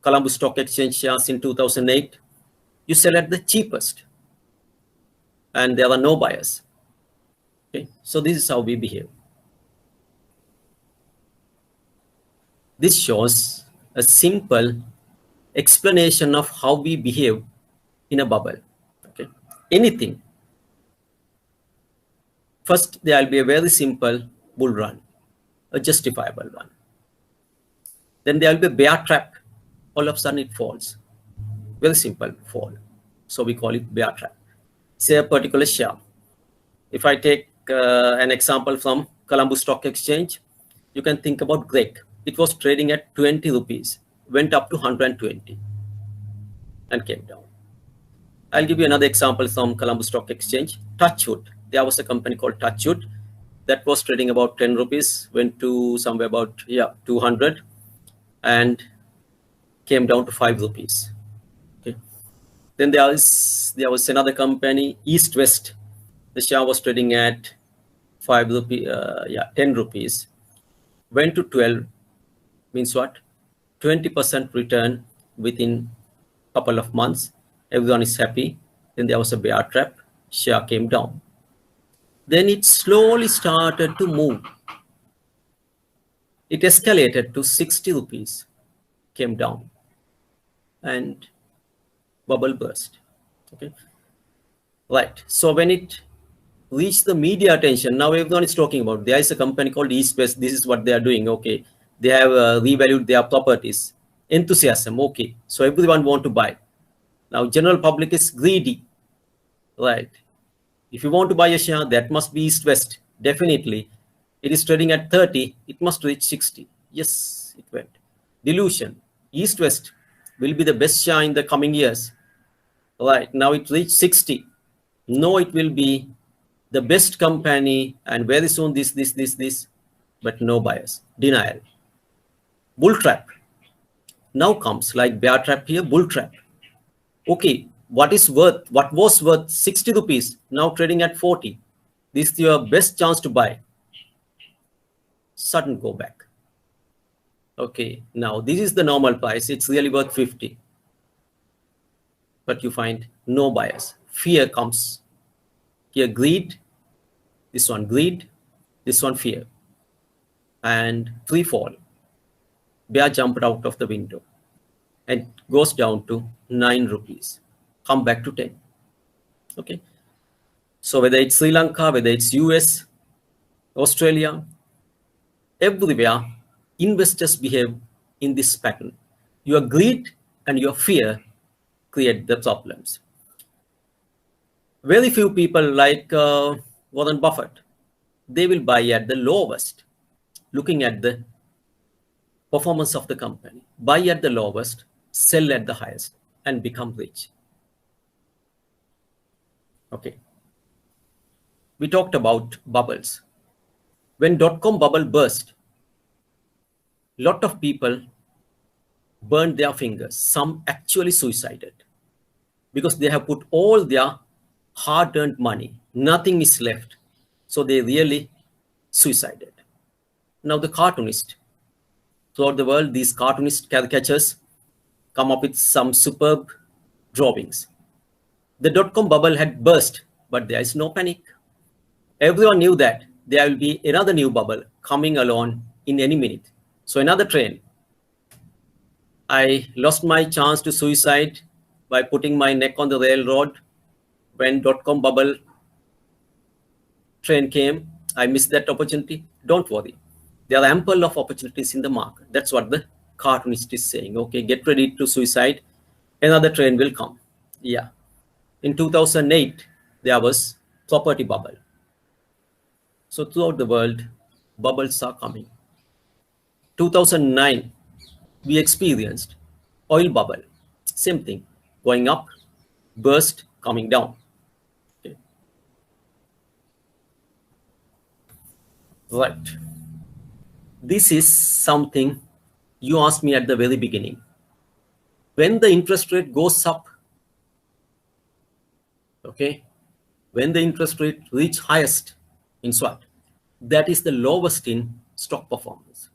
Colombo Stock Exchange shares in 2008. You sell at the cheapest, and there are no buyers. Okay, so this is how we behave. This shows a simple explanation of how we behave in a bubble. Okay, anything. First, there will be a very simple bull run, a justifiable one. Then there will be a bear trap. All of a sudden, it falls. Very simple fall. So we call it bear trap. Say a particular share. If I take an example from Colombo Stock Exchange, you can think about Greg. It was trading at 20 rupees, went up to 120 and came down. I'll give you another example from Colombo Stock Exchange. Touchwood. There was a company called Touchwood that was trading about 10 rupees, went to somewhere about 200 and came down to 5 rupees. Okay. Then there was another company, East West. The share was trading at 10 rupees, went to 12. Means what? 20% return within a couple of months. Everyone is happy. Then there was a bear trap. Share came down. Then it slowly started to move. It escalated to 60 rupees, came down, and bubble burst. Okay. Right. So when it reached the media attention, now everyone is talking about, there is a company called East West. This is what they are doing. Okay. They have revalued their properties. Enthusiasm. Okay. So everyone want to buy. Now general public is greedy. Right. If you want to buy a share, that must be East West. Definitely. It is trading at 30. It must reach 60. Yes, it went. Delusion. East West will be the best share in the coming years. Right. Now it reached 60. No, it will be the best company, and very soon this, but no buyers. Denial. Bull trap. Now comes like bear trap here, bull trap. Okay, what was worth 60 rupees, now trading at 40. This is your best chance to buy. Sudden go back. Okay, now this is the normal price. It's really worth 50. But you find no buyers. Fear comes. Here, greed. This one, greed. This one, fear. And free fall. Bear jumped out of the window and goes down to 9 rupees. Come back to 10. Okay. So whether it's Sri Lanka, whether it's US, Australia, everywhere, investors behave in this pattern. Your greed and your fear create the problems. Very few people like Warren Buffett, they will buy at the lowest, looking at the performance of the company. Buy at the lowest, sell at the highest, and become rich. Okay. We talked about bubbles. When .com bubble burst, a lot of people burned their fingers. Some actually suicided because they have put all their hard-earned money. Nothing is left. So they really suicided. Now the cartoonist. Throughout the world, these cartoonist caricatures come up with some superb drawings. The .com bubble had burst, but there is no panic. Everyone knew that there will be another new bubble coming along in any minute. So another train. I lost my chance to suicide by putting my neck on the railroad when .com bubble train came. I missed that opportunity. Don't worry. There are ample of opportunities in the market. That's what the cartoonist is saying. Okay, get ready to suicide. Another train will come. Yeah. In 2008, there was property bubble. So throughout the world, bubbles are coming. 2009, we experienced oil bubble. Same thing, going up, burst, coming down. Okay. Right. This is something you asked me at the very beginning. When the interest rate goes up, okay, when the interest rate reach highest in SWOT, that is the lowest in stock performance.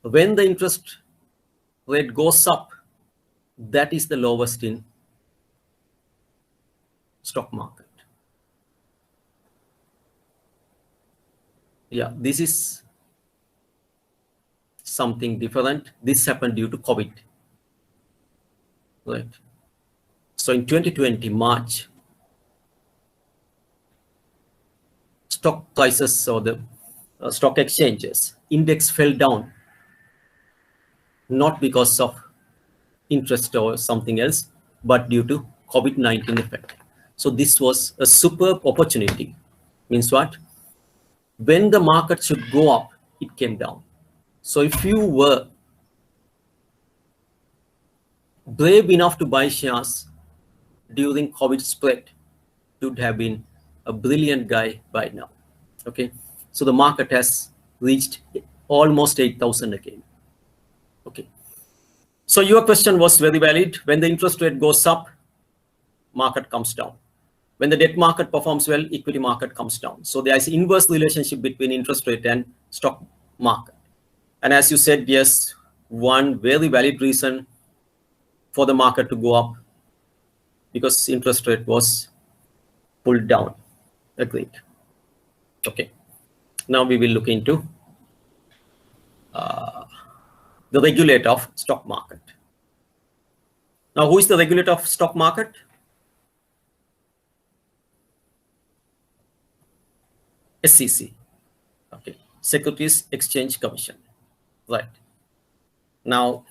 When the interest rate goes up, that is the lowest in stock market. Yeah, this is something different. This happened due to COVID. Right. So in 2020 March, stock prices or the stock exchanges index fell down, not because of interest or something else, but due to COVID-19 effect. So this was a superb opportunity. Means what? When the market should go up, it came down. So if you were brave enough to buy shares during COVID spread, you would have been a brilliant guy by now. Okay, so the market has reached almost 8,000 again. Okay, so your question was very valid. When the interest rate goes up, market comes down. When the debt market performs well, equity market comes down. So there is an inverse relationship between interest rate and stock market. And as you said, yes, one very valid reason for the market to go up because interest rate was pulled down. Agreed. Okay. Now we will look into the regulator of stock market. Now, who is the regulator of stock market? SEC. Okay. Securities Exchange Commission. Right. Now,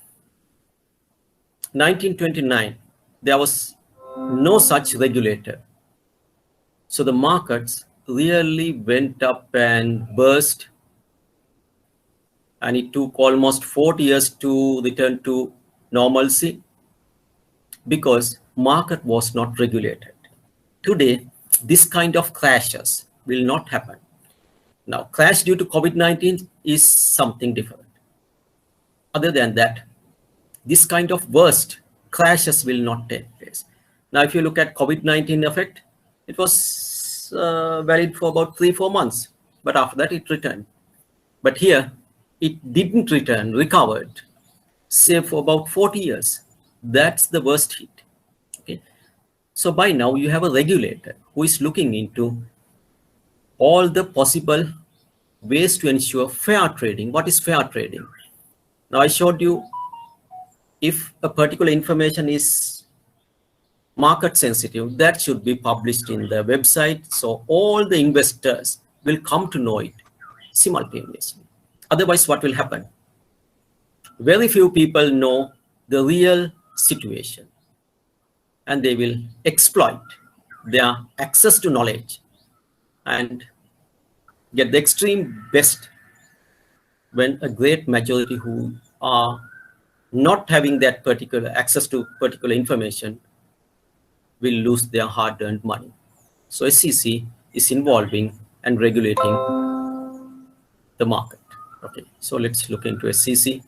1929, there was no such regulator. So the markets really went up and burst, and it took almost 40 years to return to normalcy because market was not regulated. Today, this kind of crashes will not happen. Now, crash due to COVID-19 is something different. Other than that, this kind of worst crashes will not take place. Now, if you look at COVID-19 effect, it was valid for about 3-4 months, but after that it returned. But here, it didn't return, recovered, say for about 40 years. That's the worst hit. Okay. So by now you have a regulator who is looking into all the possible ways to ensure fair trading. What is fair trading? Now I showed you if a particular information is market sensitive, that should be published in the website. So all the investors will come to know it simultaneously. Otherwise, what will happen? Very few people know the real situation, and they will exploit their access to knowledge and get the extreme best when a great majority who are not having that particular access to particular information will lose their hard-earned money. So SEC is involving and regulating the market. Okay, so let's look into SEC.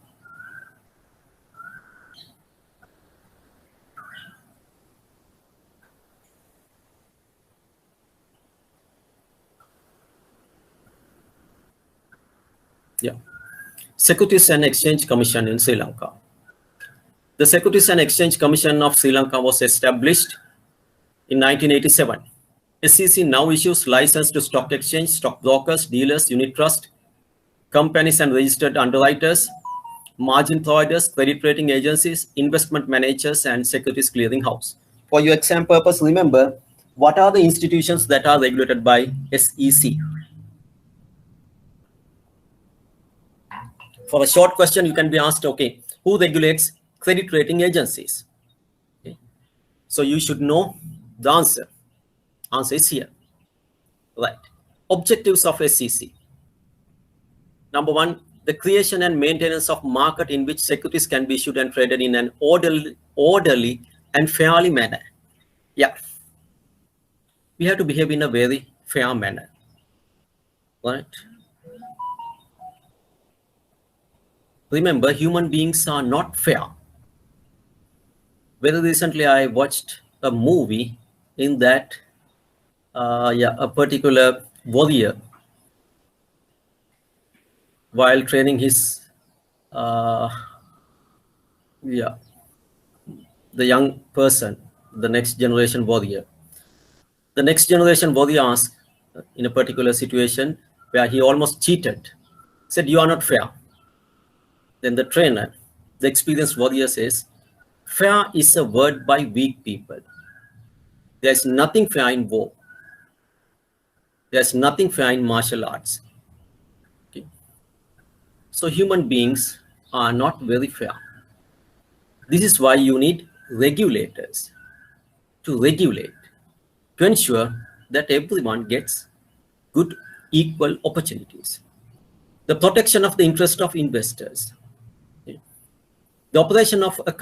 Yeah, Securities and Exchange Commission in Sri Lanka. The Securities and Exchange Commission of Sri Lanka was established in 1987. SEC now issues license to stock exchange, stock brokers, dealers, unit trust, companies and registered underwriters, margin providers, credit rating agencies, investment managers, and securities clearing house. For your exam purpose, remember, what are the institutions that are regulated by SEC? For a short question, you can be asked, okay, who regulates credit rating agencies? Okay. So you should know the answer. Answer is here. Right. Objectives of SEC. Number one, the creation and maintenance of market in which securities can be issued and traded in an orderly and fairly manner. Yeah. We have to behave in a very fair manner. Right. Remember, human beings are not fair. Very recently, I watched a movie in that a particular warrior, while training his the young person, the next generation warrior. The next generation warrior asked in a particular situation where he almost cheated, said, "You are not fair." Then the trainer, the experienced warrior, says, "Fair is a word by weak people. There's nothing fair in war. There's nothing fair in martial arts." Okay. So human beings are not very fair. This is why you need regulators to regulate, to ensure that everyone gets good, equal opportunities. The protection of the interest of investors. The operation of a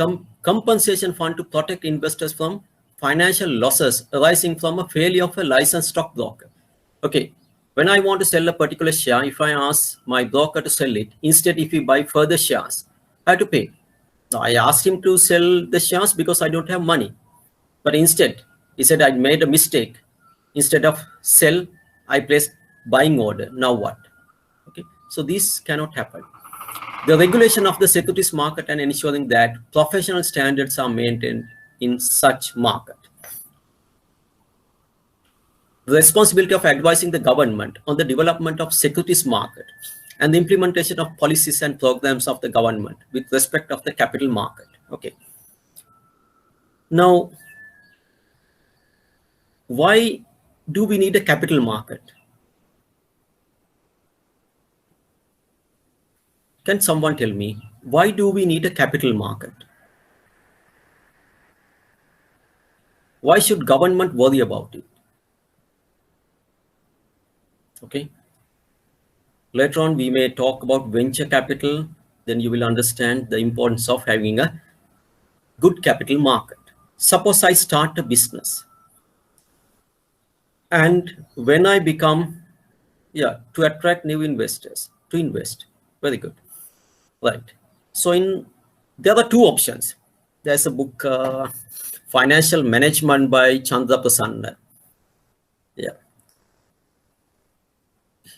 compensation fund to protect investors from financial losses arising from a failure of a licensed stockbroker. Okay, when I want to sell a particular share, if I ask my broker to sell it, instead if he buy further shares, I have to pay. Now, I asked him to sell the shares because I don't have money. But instead, he said I made a mistake. Instead of sell, I placed buying order. Now what? Okay, so this cannot happen. The regulation of the securities market and ensuring that professional standards are maintained in such market. The responsibility of advising the government on the development of securities market and the implementation of policies and programs of the government with respect of the capital market. Okay. Now, why do we need a capital market? Can someone tell me, why do we need a capital market? Why should government worry about it? Okay. Later on, we may talk about venture capital. Then you will understand the importance of having a good capital market. Suppose I start a business. And when I become, to attract new investors, to invest. Very good. Right. So there are two options. There's a book, Financial Management by Chandra Prasanna. Yeah.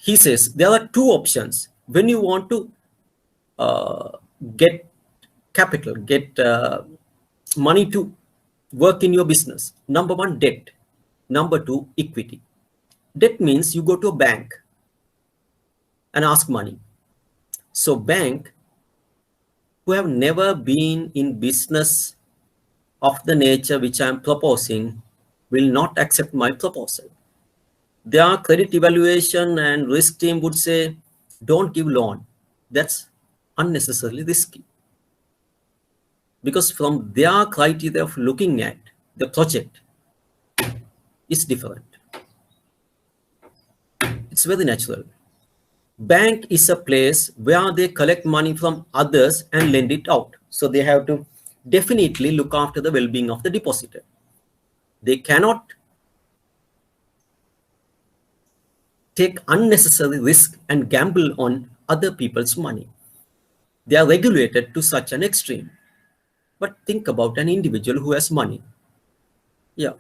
He says there are two options when you want to get capital, get money to work in your business. Number one, debt. Number two, equity. Debt means you go to a bank and ask money. So bank who have never been in business of the nature which I am proposing will not accept my proposal. Their credit evaluation and risk team would say, don't give loan. That's unnecessarily risky. Because from their criteria of looking at the project is different. It's very natural. Bank is a place where they collect money from others and lend it out. So they have to definitely look after the well-being of the depositor. They cannot take unnecessary risk and gamble on other people's money. They are regulated to such an extreme. But think about an individual who has money. Yeah.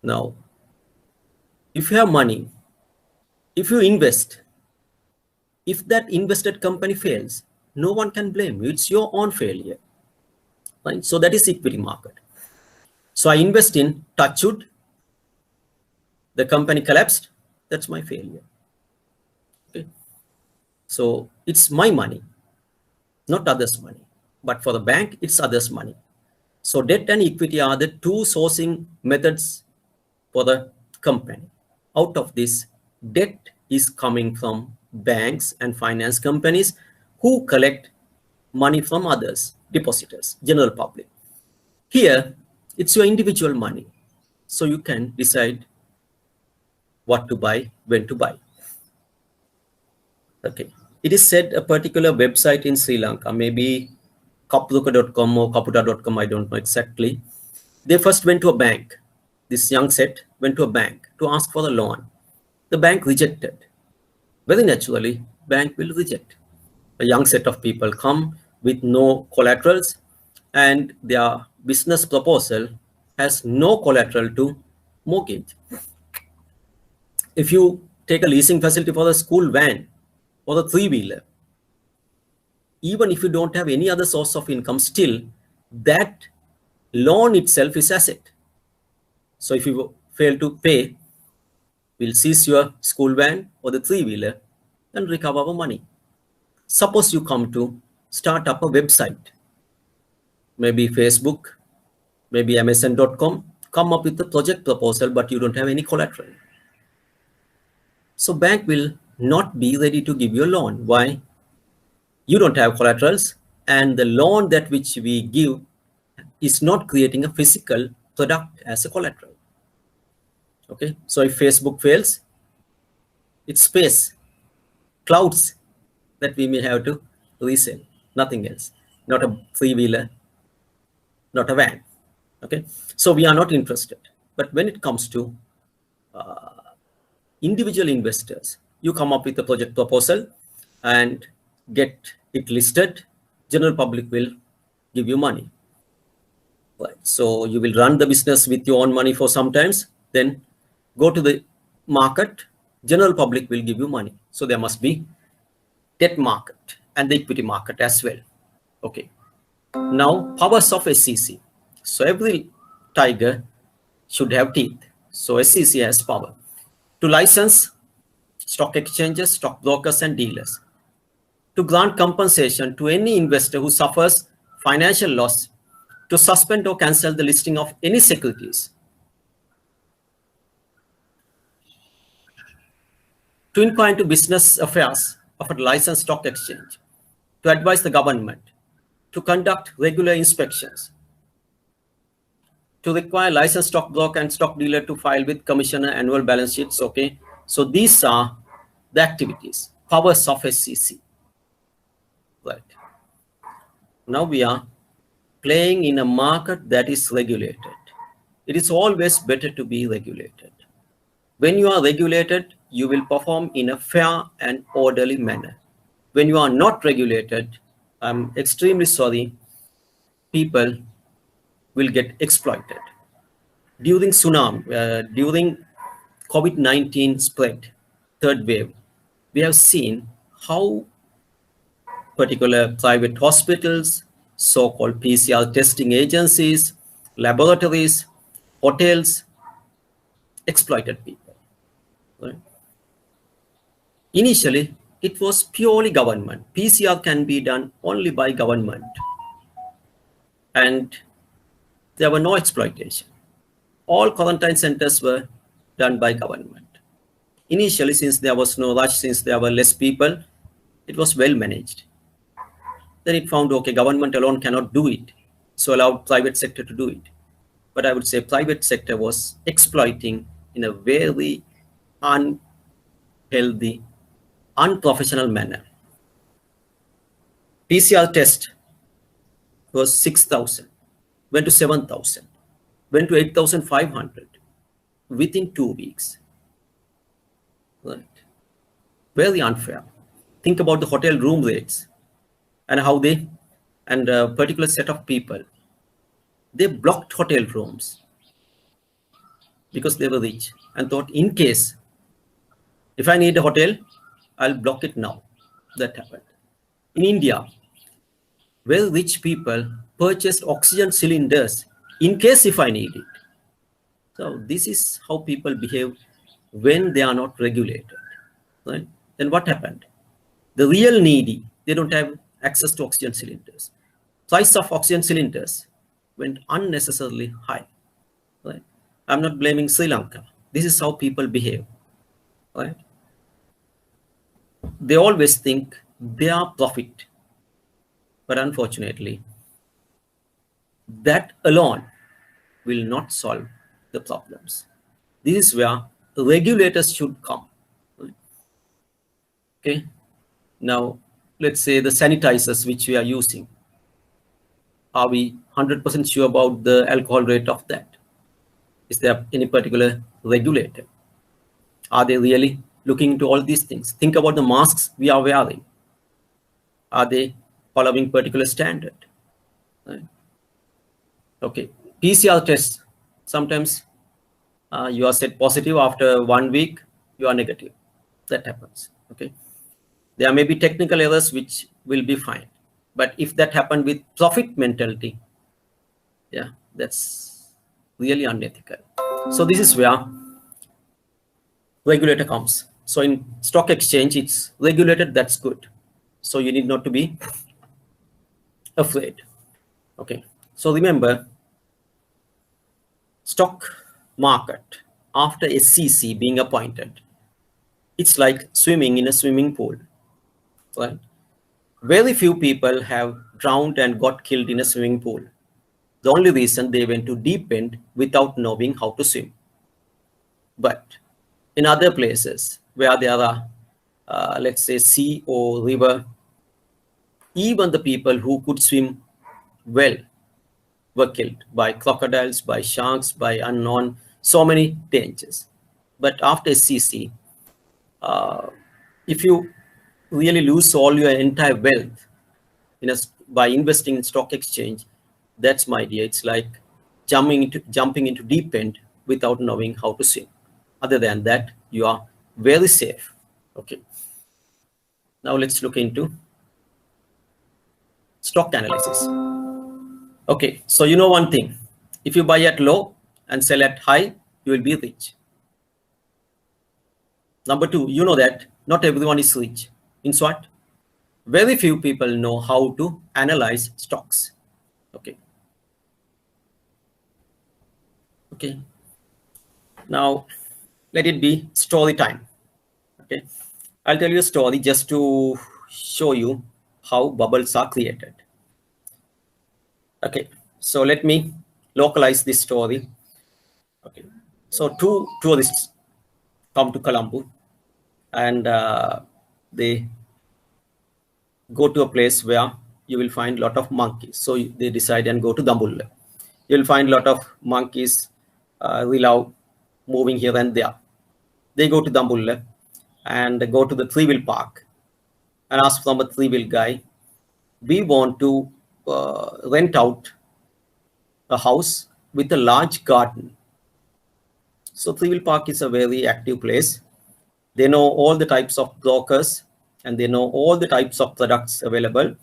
Now, if you have money, if you invest, if that invested company fails, no one can blame you. It's your own failure. Right? So that is equity market. So I invest in Touchwood. The company collapsed. That's my failure. Okay. So it's my money, not others' money. But for the bank, it's others' money. So debt and equity are the two sourcing methods for the company. Out of this, debt is coming from banks and finance companies who collect money from others, depositors, general public. Here, it's your individual money. So you can decide what to buy, when to buy. Okay. It is said a particular website in Sri Lanka, maybe kapluka.com or kaputa.com, I don't know exactly. They first went to a bank. This young set went to a bank to ask for a loan. The bank rejected. Very naturally, bank will reject. A young set of people come with no collaterals, and their business proposal has no collateral to mortgage. If you take a leasing facility for a school van or a three-wheeler, even if you don't have any other source of income, still that loan itself is asset. So if you fail to pay, we'll seize your school van or the three-wheeler and recover our money. Suppose you come to start up a website, maybe Facebook, maybe Amazon.com, come up with a project proposal, but you don't have any collateral. So bank will not be ready to give you a loan. Why? You don't have collaterals, and the loan that which we give is not creating a physical product as a collateral. Okay, so if Facebook fails, it's space, clouds that we may have to resell, nothing else, not a three-wheeler, not a van. Okay, so we are not interested. But when it comes to individual investors, you come up with a project proposal and get it listed, general public will give you money. Right. So you will run the business with your own money for some times, then go to the market, general public will give you money. So there must be debt market and the equity market as well. Okay. Now, powers of SEC. So every tiger should have teeth. So SEC has power to license stock exchanges, stock brokers, and dealers, to grant compensation to any investor who suffers financial loss, to suspend or cancel the listing of any securities, to inquire into business affairs of a licensed stock exchange, to advise the government, to conduct regular inspections, to require licensed stockbroker and stock dealer to file with commissioner annual balance sheets. Okay, so these are the activities, powers of SEC. Right. Now we are playing in a market that is regulated. It is always better to be regulated. When you are regulated, you will perform in a fair and orderly manner. When you are not regulated, I'm extremely sorry, people will get exploited. During tsunami, during COVID-19 spread, third wave, we have seen how particular private hospitals, so-called PCR testing agencies, laboratories, hotels exploited people. Right? Initially, it was purely government. PCR can be done only by government, and there were no exploitation. All quarantine centers were done by government. Initially, since there was no rush, since there were less people, it was well managed. Then it found, okay, government alone cannot do it, so allowed private sector to do it. But I would say private sector was exploiting in a very unhealthy, unprofessional manner. PCR test was 6,000, went to 7,000, went to 8,500 within 2 weeks. Right. Very unfair. Think about the hotel room rates and how they, and a particular set of people, they blocked hotel rooms because they were rich and thought, in case if I need a hotel, I'll block it now. That happened. In India, very rich people purchased oxygen cylinders in case if I need it. So this is how people behave when they are not regulated. Right? Then what happened? The real needy, they don't have access to oxygen cylinders. Price of oxygen cylinders went unnecessarily high. Right? I'm not blaming Sri Lanka. This is how people behave. Right? They always think their profit, but unfortunately, that alone will not solve the problems. This is where regulators should come. Okay. Now, let's say the sanitizers which we are using. Are we 100% sure about the alcohol rate of that? Is there any particular regulator? Are they really looking into all these things? Think about the masks we are wearing. Are they following particular standard? Right. Okay. PCR tests. Sometimes you are set positive, after 1 week you are negative. That happens. Okay. There may be technical errors which will be fine, but if that happened with profit mentality, yeah, that's really unethical. So this is where regulator comes. So in stock exchange, it's regulated. That's good. So you need not to be afraid. Okay. So remember, stock market after SEC being appointed, it's like swimming in a swimming pool, right? Very few people have drowned and got killed in a swimming pool. The only reason they went to deep end without knowing how to swim. But in other places where there are, let's say, sea or river, even the people who could swim well were killed by crocodiles, by sharks, by unknown, so many dangers. But after SEC, if you really lose all your entire wealth by investing in stock exchange, that's my idea. It's like jumping into deep end without knowing how to swim. Other than that, you are very safe. Okay. Now let's look into stock analysis. Okay, so you know one thing. If you buy at low and sell at high, you will be rich. Number two, you know that not everyone is rich. In short, very few people know how to analyze stocks. Okay. Okay. Now, let it be story time. Okay. I'll tell you a story just to show you how bubbles are created. Okay. So let me localize this story. Okay. So two tourists come to Colombo and they go to a place where you will find a lot of monkeys. So they decide and go to Dambulla. You'll find a lot of monkeys moving here and there. They go to Dambulla and go to the three-wheel park and ask from a three-wheel guy, we want to rent out a house with a large garden. So three-wheel park is a very active place. They know all the types of brokers and they know all the types of products available.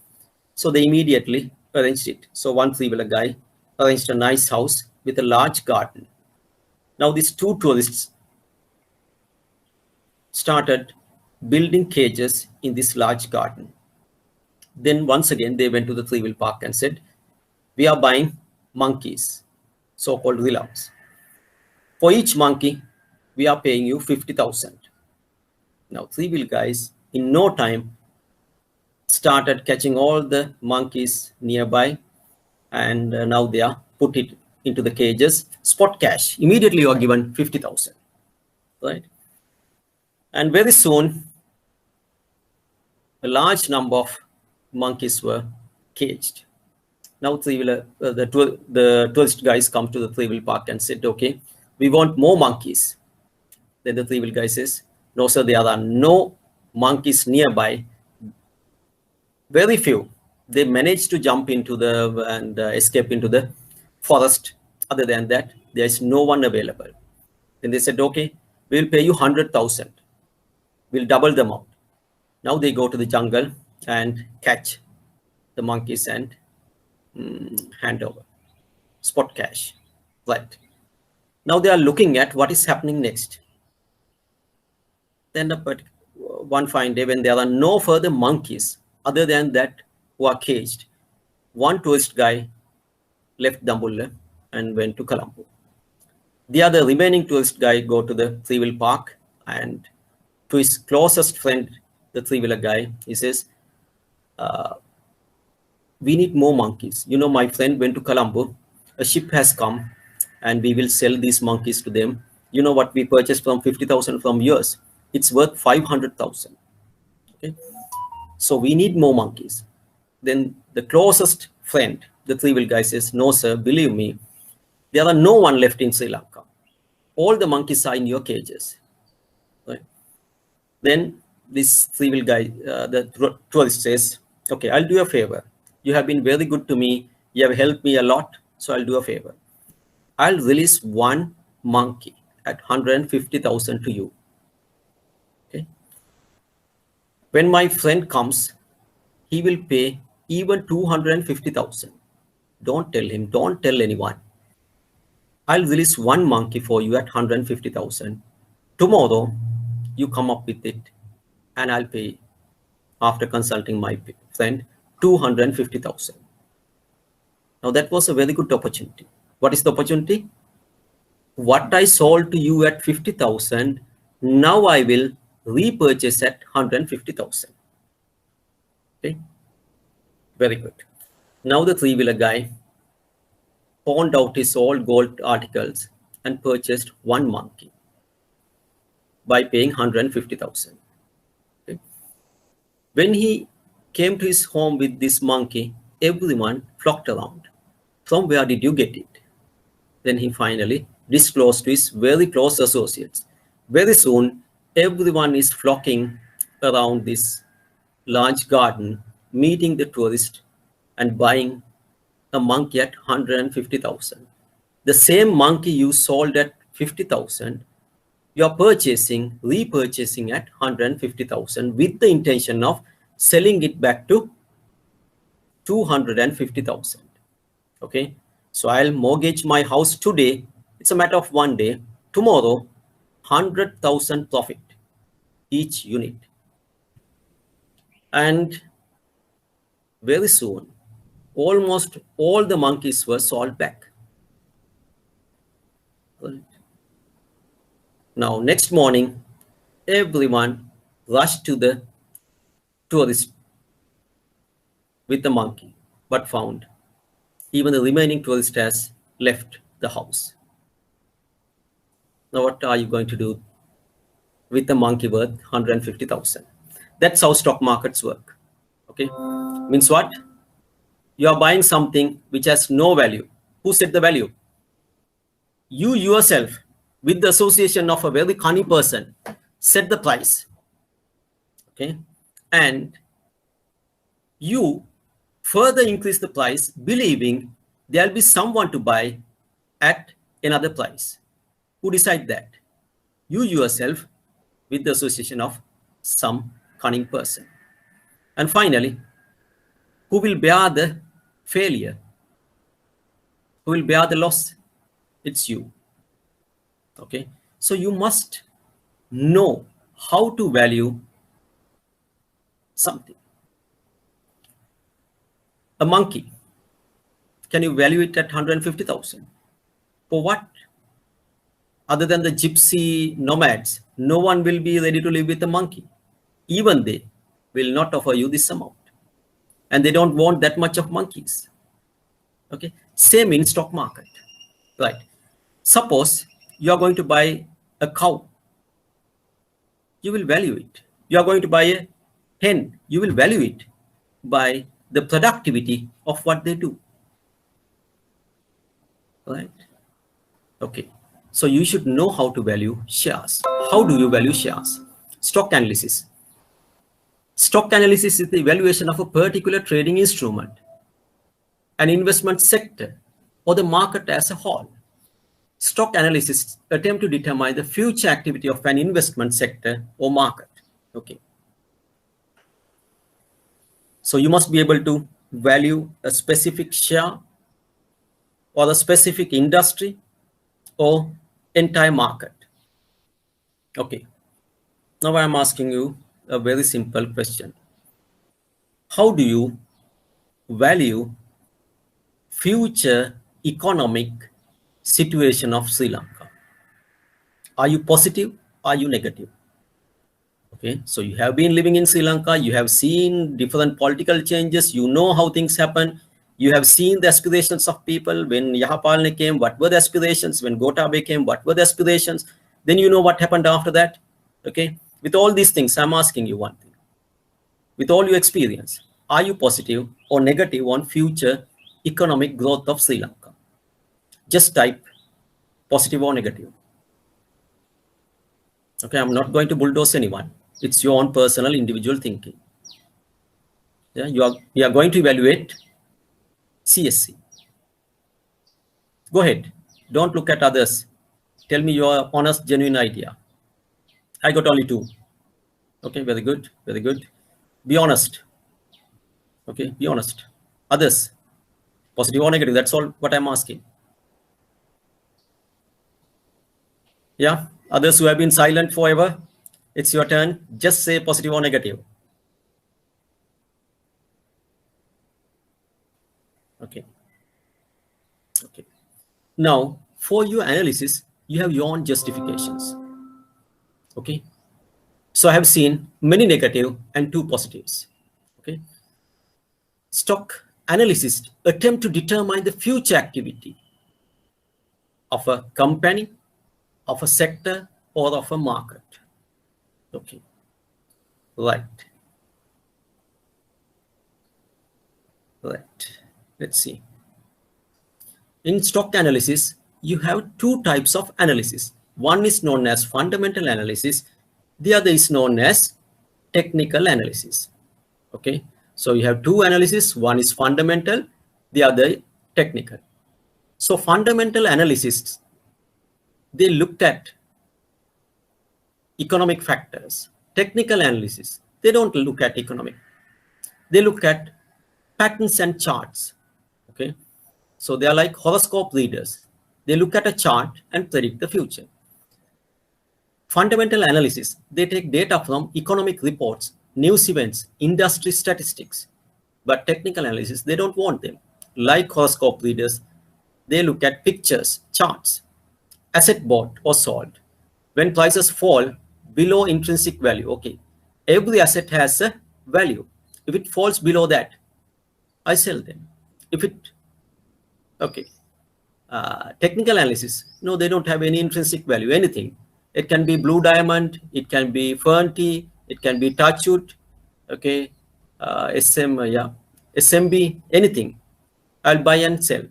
So they immediately arranged it. So one three-wheeler guy arranged a nice house with a large garden. Now these two tourists started building cages in this large garden. Then once again, they went to the three-wheel park and said, we are buying monkeys, so-called willows. For each monkey, we are paying you 50,000. Now three-wheel guys in no time started catching all the monkeys nearby, and now they are put it into the cages. Spot cash. Immediately you are given 50,000, right? And very soon, a large number of monkeys were caged. Now the tourist guys come to the three-wheel park and said, okay, we want more monkeys. Then the three-wheel guy says, no, sir, there are no monkeys nearby. Very few. They managed to jump into and escape into the forest. Other than that, there is no one available. Then they said, okay, we'll pay you 100,000. We'll double the amount. Now they go to the jungle and catch the monkeys and hand over. Spot cash. Right. Now they are looking at what is happening next. Then one fine day, when there are no further monkeys other than that who are caged, one tourist guy left Dambulla and went to Colombo. The other remaining tourist guy go to the three-wheel park, and to his closest friend, the three-wheeler guy, he says, we need more monkeys. You know, my friend went to Colombo. A ship has come and we will sell these monkeys to them. You know what we purchased from 50,000 from US? It's worth 500,000. Okay, so we need more monkeys. Then the closest friend, the three-wheel guy, says, "No, sir, believe me, there are no one left in Sri Lanka. All the monkeys are in your cages." Right? Then this three-wheel guy, the tourist says, "Okay, I'll do a favor. You have been very good to me. You have helped me a lot, so I'll do a favor. I'll release one monkey at 150,000 to you. Okay. When my friend comes, he will pay even 250,000. Don't tell him, don't tell anyone. I'll release one monkey for you at 150,000. Tomorrow, you come up with it, and I'll pay, after consulting my friend, 250,000. Now, that was a very good opportunity. What is the opportunity? What I sold to you at 50,000, now I will repurchase at 150,000. Okay, very good. Now the three-wheeler guy pawned out his old gold articles and purchased one monkey by paying 150,000. Okay. When he came to his home with this monkey, everyone flocked around. From where did you get it? Then he finally disclosed to his very close associates. Very soon, everyone is flocking around this large garden, meeting the tourist and buying a monkey at 150,000. The same monkey you sold at 50,000, you are repurchasing at 150,000 with the intention of selling it back to 250,000. Okay, so I'll mortgage my house today. It's a matter of one day. Tomorrow, 100,000 profit each unit. And very soon, almost all the monkeys were sold back. Right. Now, next morning, everyone rushed to the tourist with the monkey, but found even the remaining tourist has left the house. Now, what are you going to do with the monkey worth 150,000? That's how stock markets work. Okay, means what? You are buying something which has no value. Who set the value? You yourself, with the association of a very cunning person, set the price. Okay, and you further increase the price, believing there'll be someone to buy at another price. Who decide that? You yourself, with the association of some cunning person. And finally, who will bear the failure? Who will bear the loss? It's you. Okay, so you must know how to value something. A monkey, can you value it at 150,000? For what? Other than the gypsy nomads, no one will be ready to live with a monkey. Even they will not offer you this amount. And they don't want that much of monkeys. Okay, same in stock market, right? Suppose you are going to buy a cow, you will value it. You are going to buy a hen, you will value it by the productivity of what they do, right? Okay, so you should know how to value shares. How do you value shares? Stock analysis. Stock analysis is the evaluation of a particular trading instrument, an investment sector, or the market as a whole. Stock analysis attempt to determine the future activity of an investment sector or market. Okay. So you must be able to value a specific share or a specific industry or entire market. Okay. Now I am asking you a very simple question. How do you value future economic situation of Sri Lanka? Are you positive? Are you negative? Okay, so you have been living in Sri Lanka, you have seen different political changes, you know how things happen, you have seen the aspirations of people. When Yahapalne came, what were the aspirations? When Gotabaya came, what were the aspirations? Then you know what happened after that. Okay, with all these things, I'm asking you one thing. With all your experience, are you positive or negative on future economic growth of Sri Lanka? Just type positive or negative. Okay, I'm not going to bulldoze anyone. It's your own personal individual thinking. Yeah, you are going to evaluate CSC. Go ahead. Don't look at others. Tell me your honest, genuine idea. I got only 2. Okay, very good, very good. Be honest. Okay, be honest. Others, positive or negative, that's all what I'm asking. Yeah, others who have been silent forever, it's your turn. Just say positive or negative. Okay. Okay. Now, for your analysis, you have your own justifications. Okay. So I have seen many negative and 2 positives. Okay. Stock analysis attempt to determine the future activity of a company, of a sector, or of a market. Okay. Right. Right. Let's see. In stock analysis, you have 2 types of analysis. One is known as fundamental analysis. The other is known as technical analysis. Okay. So you have 2 analysis. One is fundamental, the other technical. So fundamental analysis, they looked at economic factors. Technical analysis, they don't look at economic. They look at patterns and charts. Okay. So they are like horoscope readers. They look at a chart and predict the future. Fundamental analysis, they take data from economic reports, news events, industry statistics. But technical analysis, they don't want them. Like horoscope readers, they look at pictures, charts, asset bought or sold. When prices fall below intrinsic value, okay, every asset has a value. If it falls below that, I sell them. If it, okay, technical analysis, no, they don't have any intrinsic value, anything. It can be blue diamond, it can be fern tea, it can be touchwood, okay, SMB, anything. I'll buy and sell.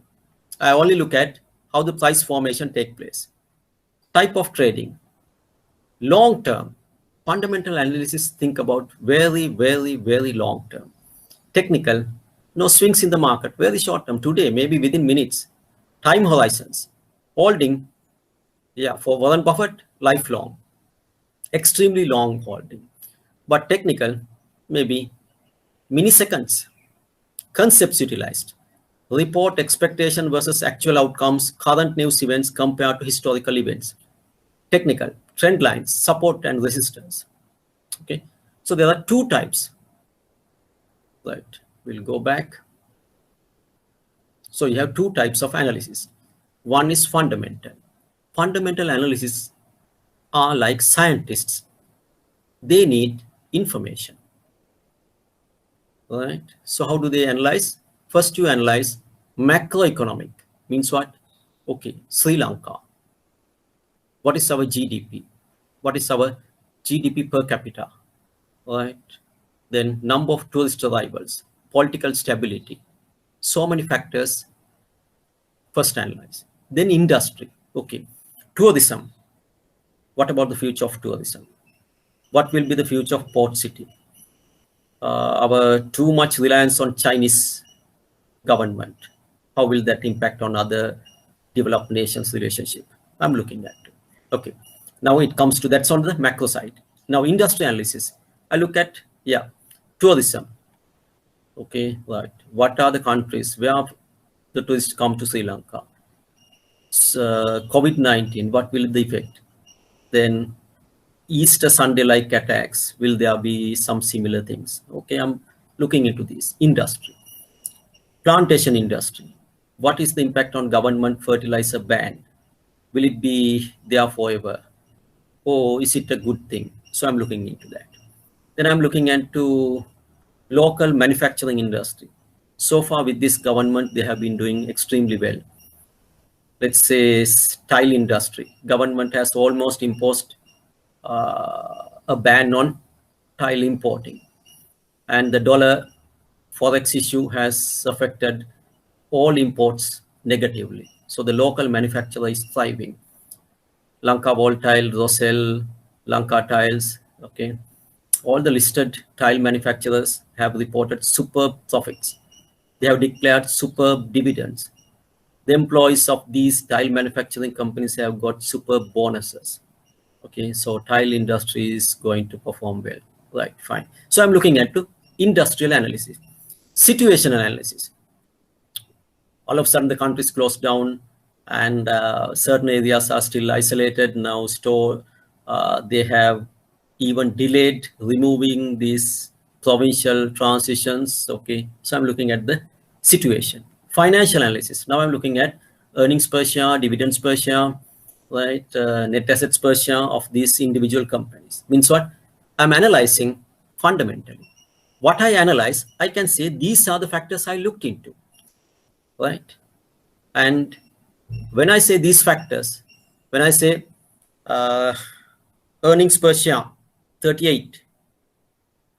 I only look at how the price formation take place. Type of trading, long term. Fundamental analysis think about very, very, very long term. Technical, no swings in the market, very short term, today, maybe within minutes. Time horizons, holding, yeah, for Warren Buffett, lifelong, extremely long holding. But technical, maybe milliseconds, concepts utilized, report expectation versus actual outcomes, current news events compared to historical events. Technical, trend lines, support and resistance. Okay, so there are 2 types. Right, we'll go back. So you have 2 types of analysis. One is fundamental. Fundamental analysis are like scientists. They need information. Right? So how do they analyze? First you analyze macroeconomic. Means what? Okay, Sri Lanka. What is our GDP? What is our GDP per capita? Right? Then number of tourist arrivals, political stability. So many factors. First analyze. Then industry. Okay, tourism. What about the future of tourism? What will be the future of port city? Our too much reliance on Chinese government. How will that impact on other developed nations' relationship? I'm looking at. Okay, now it comes to, that's on the macro side. Now industry analysis, I look at, yeah, tourism. Okay, right. What are the countries where the tourists come to Sri Lanka? COVID-19, what will the effect? Then Easter Sunday like attacks, will there be some similar things? Okay, I'm looking into this. Industry, plantation industry, what is the impact on government fertilizer ban? Will it be there forever, or is it a good thing? So I'm looking into that. Then I'm looking into local manufacturing industry. So far with this government, they have been doing extremely well. let's say tile industry. Government has almost imposed a ban on tile importing, and the dollar forex issue has affected all imports negatively. So the local manufacturer is thriving. Lanka Wall Tile, Rosell, Lanka Tiles, okay. All the listed tile manufacturers have reported superb profits. They have declared superb dividends. The employees of these tile manufacturing companies have got superb bonuses. Okay, so tile industry is going to perform well. Right, fine. So I'm looking at industrial analysis, situation analysis. All of a sudden the country is closed down, and certain areas are still isolated now. They have even delayed removing these provincial transitions. Okay, so I'm looking at the situation. Financial analysis. Now I'm looking at earnings per share, dividends per share, right, net assets per share of these individual companies. Means what? I'm analyzing fundamentally. What I analyze, I can say these are the factors I looked into, right? And when I say these factors, when I say earnings per share 38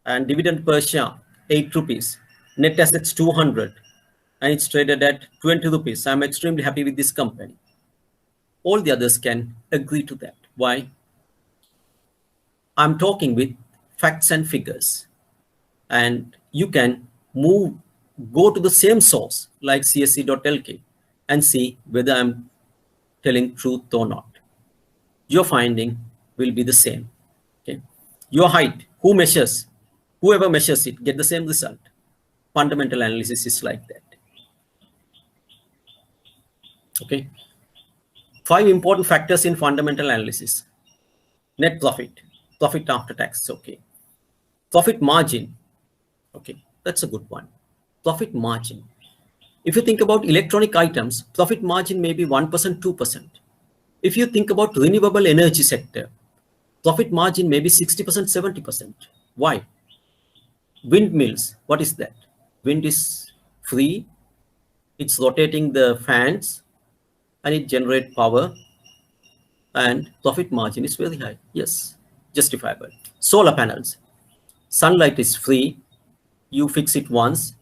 and dividend per share 8 rupees, net assets 200, and it's traded at 20 rupees, I'm extremely happy with this company. All the others can agree to that. Why? I'm talking with facts and figures, and you can go to the same source like csc.lk and see whether I'm telling truth or not. Your finding will be the same. Okay, your height, whoever measures it, get the same result. Fundamental analysis is like that. Okay, 5 important factors in fundamental analysis. Net profit, profit after tax. Okay, profit margin. Okay, that's a good one. Profit margin. If you think about electronic items, profit margin may be 1%, 2%. If you think about renewable energy sector, profit margin may be 60%, 70%. Why? Windmills, what is that? Wind is free, it's rotating the fans, and it generates power, and profit margin is very high. Yes, justifiable. Solar panels, sunlight is free, you fix it once,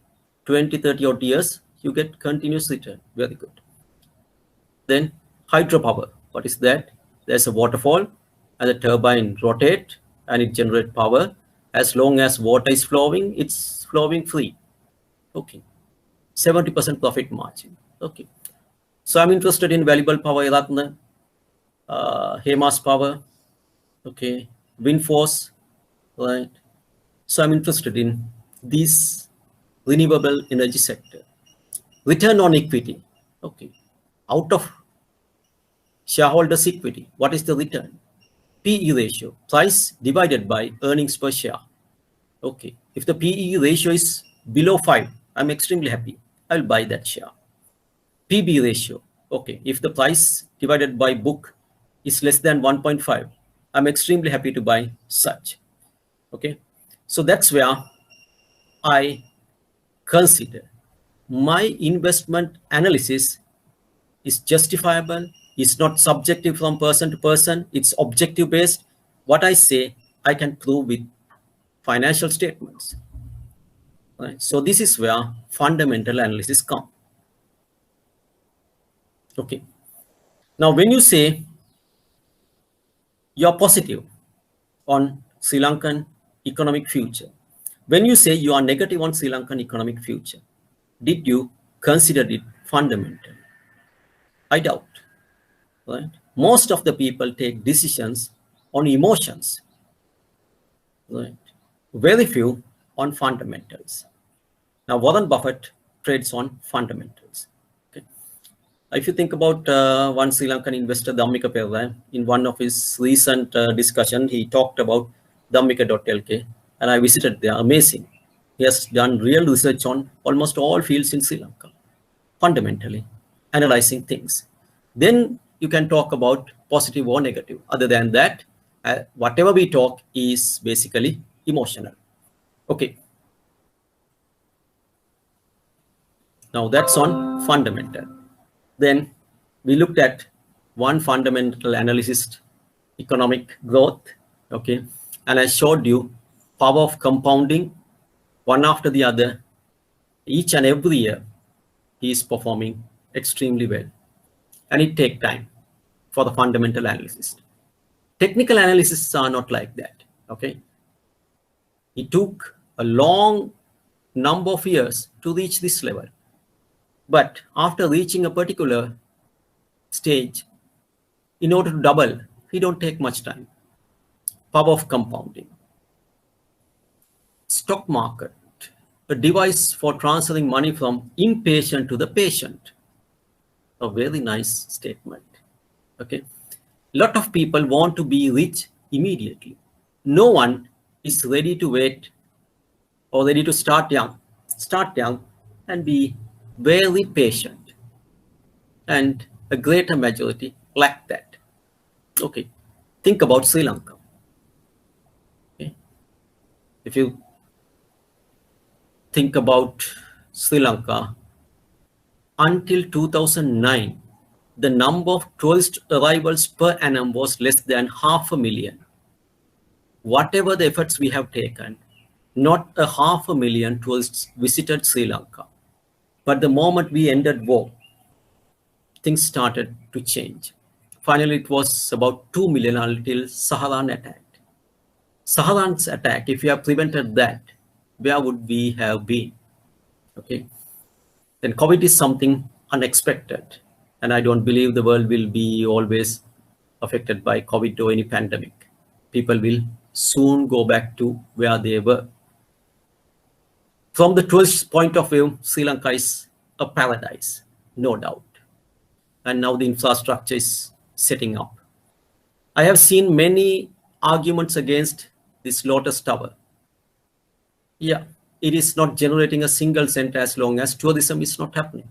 20, 30 odd years, you get continuous return. Very good. Then hydropower, what is that? There's a waterfall and the turbine rotate and it generates power. As long as water is flowing, it's flowing free. Okay, 70% profit margin. Okay, so I'm interested in valuable power, Ratna, Hemas power, okay, wind force, right? So I'm interested in these renewable energy sector. Return on equity, okay, out of shareholders' equity, what is the return? PE ratio, price divided by earnings per share. Okay, if the PE ratio is below 5, I'm extremely happy. I'll buy that share. PB ratio, okay, if the price divided by book is less than 1.5, I'm extremely happy to buy such. Okay, so that's where I consider my investment analysis is justifiable. It's not subjective from person to person. It's objective based. What I say, I can prove with financial statements. Right? So this is where fundamental analysis comes. Okay. Now, when you say you're positive on Sri Lankan economic future, when you say you are negative on Sri Lankan economic future, did you consider it fundamental? I doubt. Right? Most of the people take decisions on emotions. Right? Very few on fundamentals. Now, Warren Buffett trades on fundamentals. Okay. If you think about one Sri Lankan investor, Dhammika Perra, in one of his recent discussion, he talked about Dhammika.lk, and I visited there. Amazing. He has done real research on almost all fields in Sri Lanka, fundamentally analyzing things. Then you can talk about positive or negative. Other than that, whatever we talk is basically emotional. Okay. Now that's on fundamental. Then we looked at one fundamental analysis, economic growth, okay, and I showed you power of compounding one after the other. Each and every year, he is performing extremely well, and it takes time for the fundamental analysis. Technical analysis are not like that, okay. It took a long number of years to reach this level, but after reaching a particular stage, in order to double, it don't take much time. Power of compounding. Stock market, a device for transferring money from impatient to the patient. A very nice statement. Okay. Lot of people want to be rich immediately. No one is ready to wait or ready to start young. Start young and be very patient. And a greater majority lack that. Okay. Think about Sri Lanka. Okay. If you think about Sri Lanka, until 2009, the number of tourist arrivals per annum was less than 500,000. Whatever the efforts we have taken, not 500,000 tourists visited Sri Lanka. But the moment we ended war, things started to change. Finally, it was about 2 million until Saharan attacked. Saharan's attack, if we have prevented that, where would we have been? Okay. Then COVID is something unexpected. And I don't believe the world will be always affected by COVID or any pandemic. People will soon go back to where they were. From the tourist point of view, Sri Lanka is a paradise, no doubt. And now the infrastructure is setting up. I have seen many arguments against this Lotus Tower. Yeah, it is not generating a single cent as long as tourism is not happening.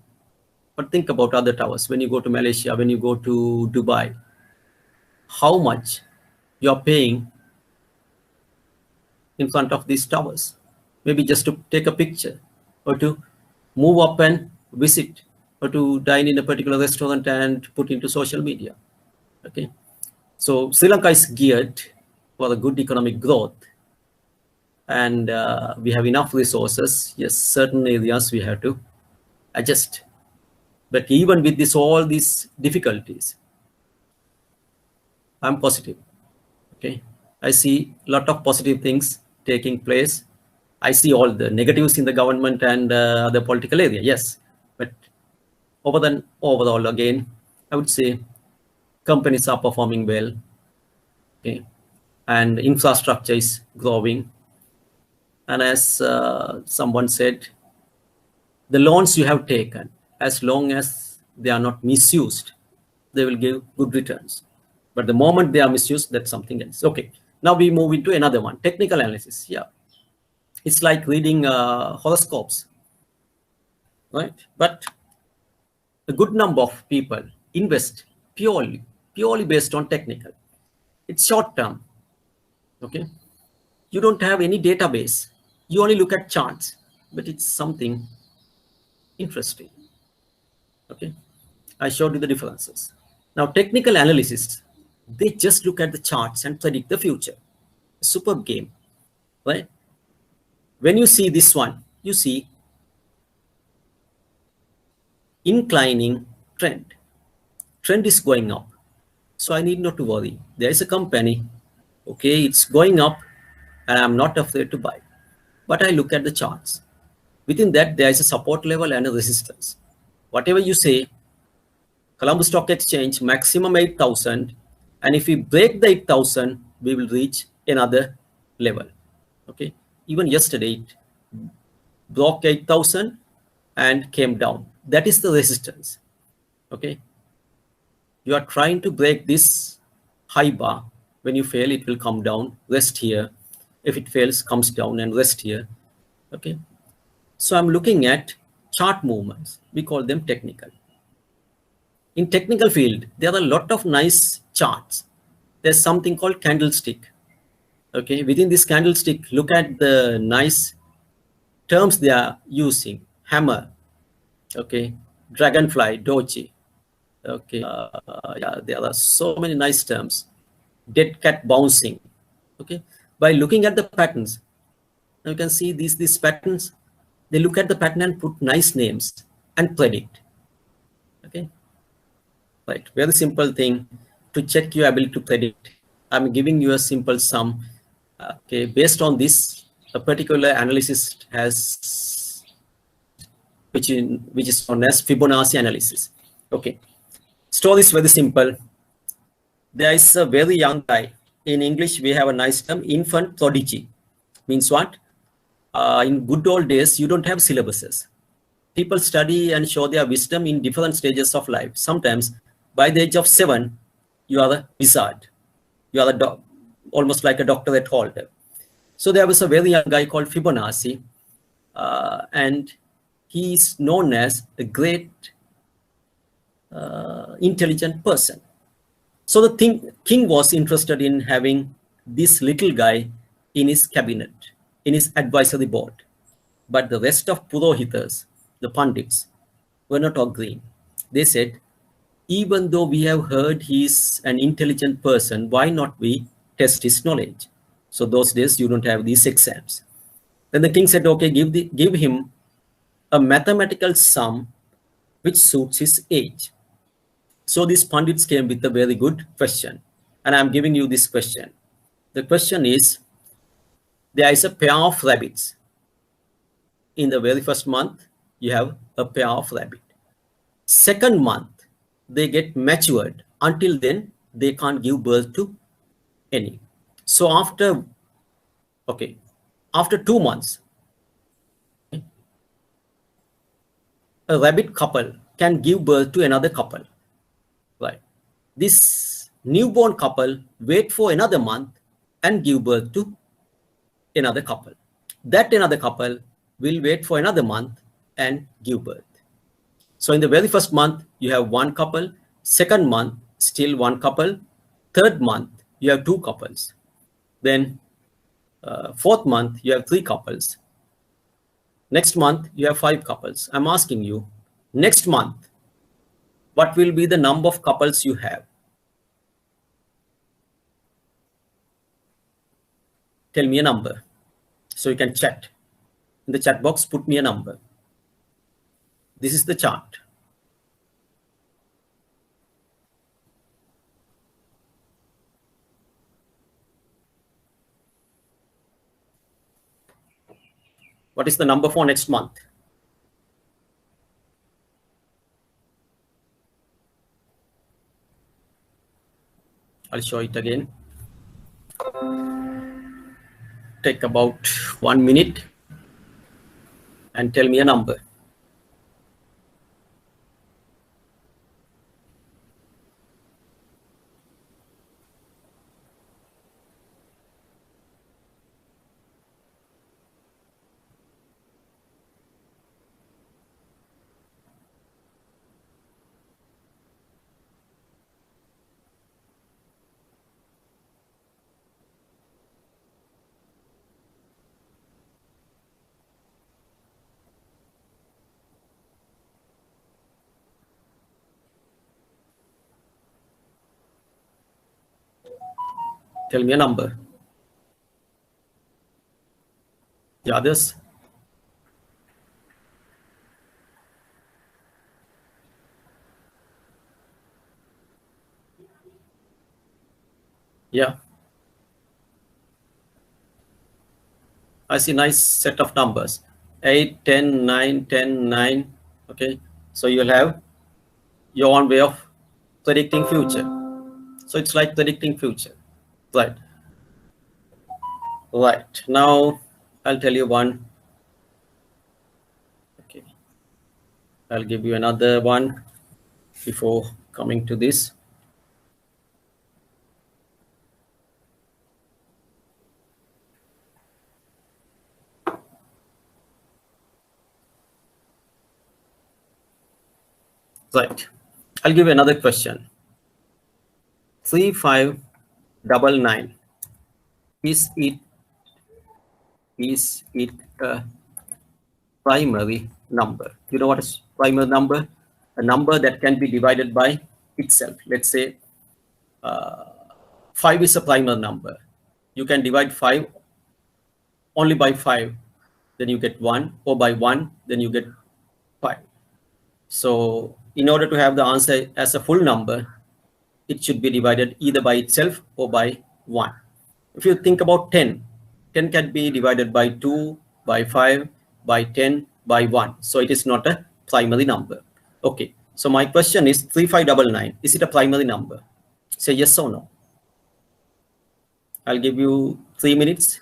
But think about other towers. When you go to Malaysia, when you go to Dubai, how much you're paying in front of these towers? Maybe just to take a picture or to move up and visit or to dine in a particular restaurant and put into social media. Okay. So Sri Lanka is geared for a good economic growth. And we have enough resources. Yes, certain areas we have to adjust. But even with this, all these difficulties, I'm positive. Okay, I see a lot of positive things taking place. I see all the negatives in the government and the political area. Yes, but overall, again, I would say companies are performing well. Okay, and infrastructure is growing. And as someone said, the loans you have taken, as long as they are not misused, they will give good returns. But the moment they are misused, that's something else. Okay, now we move into another one, technical analysis. Yeah, it's like reading horoscopes, right? But a good number of people invest purely based on technical. It's short term. Okay, you don't have any database. You only look at charts, but it's something interesting. Okay, I showed you the differences. Now, technical analysis, they just look at the charts and predict the future. Superb game, right? When you see this one, you see inclining trend. Trend is going up. So I need not to worry. There is a company, okay, it's going up and I'm not afraid to buy. But I look at the charts. Within that, there is a support level and a resistance. Whatever you say, Colombo Stock Exchange, maximum 8,000. And if we break the 8,000, we will reach another level. Okay. Even yesterday, it broke 8,000 and came down. That is the resistance. Okay. You are trying to break this high bar. When you fail, it will come down, rest here. If it fails, comes down and rest here. Okay. So I'm looking at chart movements. We call them technical. In technical field, there are a lot of nice charts. There's something called candlestick. Okay, within this candlestick, look at the nice terms they are using. Hammer, okay, dragonfly, doji. Okay, yeah, there are so many nice terms. Dead cat bouncing. Okay, by looking at the patterns, now you can see these patterns. They look at the pattern and put nice names and predict. Okay, right. Very simple thing to check your ability to predict. I'm giving you a simple sum. Okay, based on this, a particular analysis has which is known as Fibonacci analysis. Okay, story is very simple. There is a very young guy. In English, we have a nice term, infant prodigy. Means what? In good old days, you don't have syllabuses. People study and show their wisdom in different stages of life. Sometimes, by the age of 7, you are a wizard. You are almost like a doctorate holder. So there was a very young guy called Fibonacci, and he is known as a great intelligent person. So the king was interested in having this little guy in his cabinet, in his advisory board. But the rest of Purohitas, the Pandits, were not agreeing. They said, even though we have heard he's an intelligent person, why not we test his knowledge? So those days you don't have these exams. Then the king said, okay, give him a mathematical sum which suits his age. So these Pandits came with a very good question. And I'm giving you this question. The question is, there is a pair of rabbits. In the very first month, you have a pair of rabbit. Second month, they get matured. Until then, they can't give birth to any. So after 2 months, a rabbit couple can give birth to another couple. Right. This newborn couple wait for another month and give birth to another couple. That another couple will wait for another month and give birth. So in the very first month, you have one couple. Second month, still one couple. Third month, you have two couples. Then fourth month, you have three couples. Next month, you have five couples. I'm asking you, next month, what will be the number of couples you have? Tell me a number. So you can chat. In the chat box, put me a number. This is the chart. What is the number for next month? I'll show it again. Take about 1 minute and tell me a number. Tell me a number. The others? Yeah. I see nice set of numbers. 8, 10, 9, 10, 9. Okay. So you'll have your own way of predicting future. So it's like predicting future. Right. Right. Now I'll tell you one. Okay. I'll give you another one before coming to this. Right. I'll give you another question. 3599. Is it a primary number? You know what is primary number? A number that can be divided by itself. Let's say 5 is a primal number. You can divide 5 only by 5, then you get 1, or by 1, then you get 5. So in order to have the answer as a full number, it should be divided either by itself or by 1. If you think about 10, 10 can be divided by 2, by 5, by 10, by 1. So it is not a primary number. Okay, so my question is 3599. Is it a primary number? Say yes or no. I'll give you 3 minutes.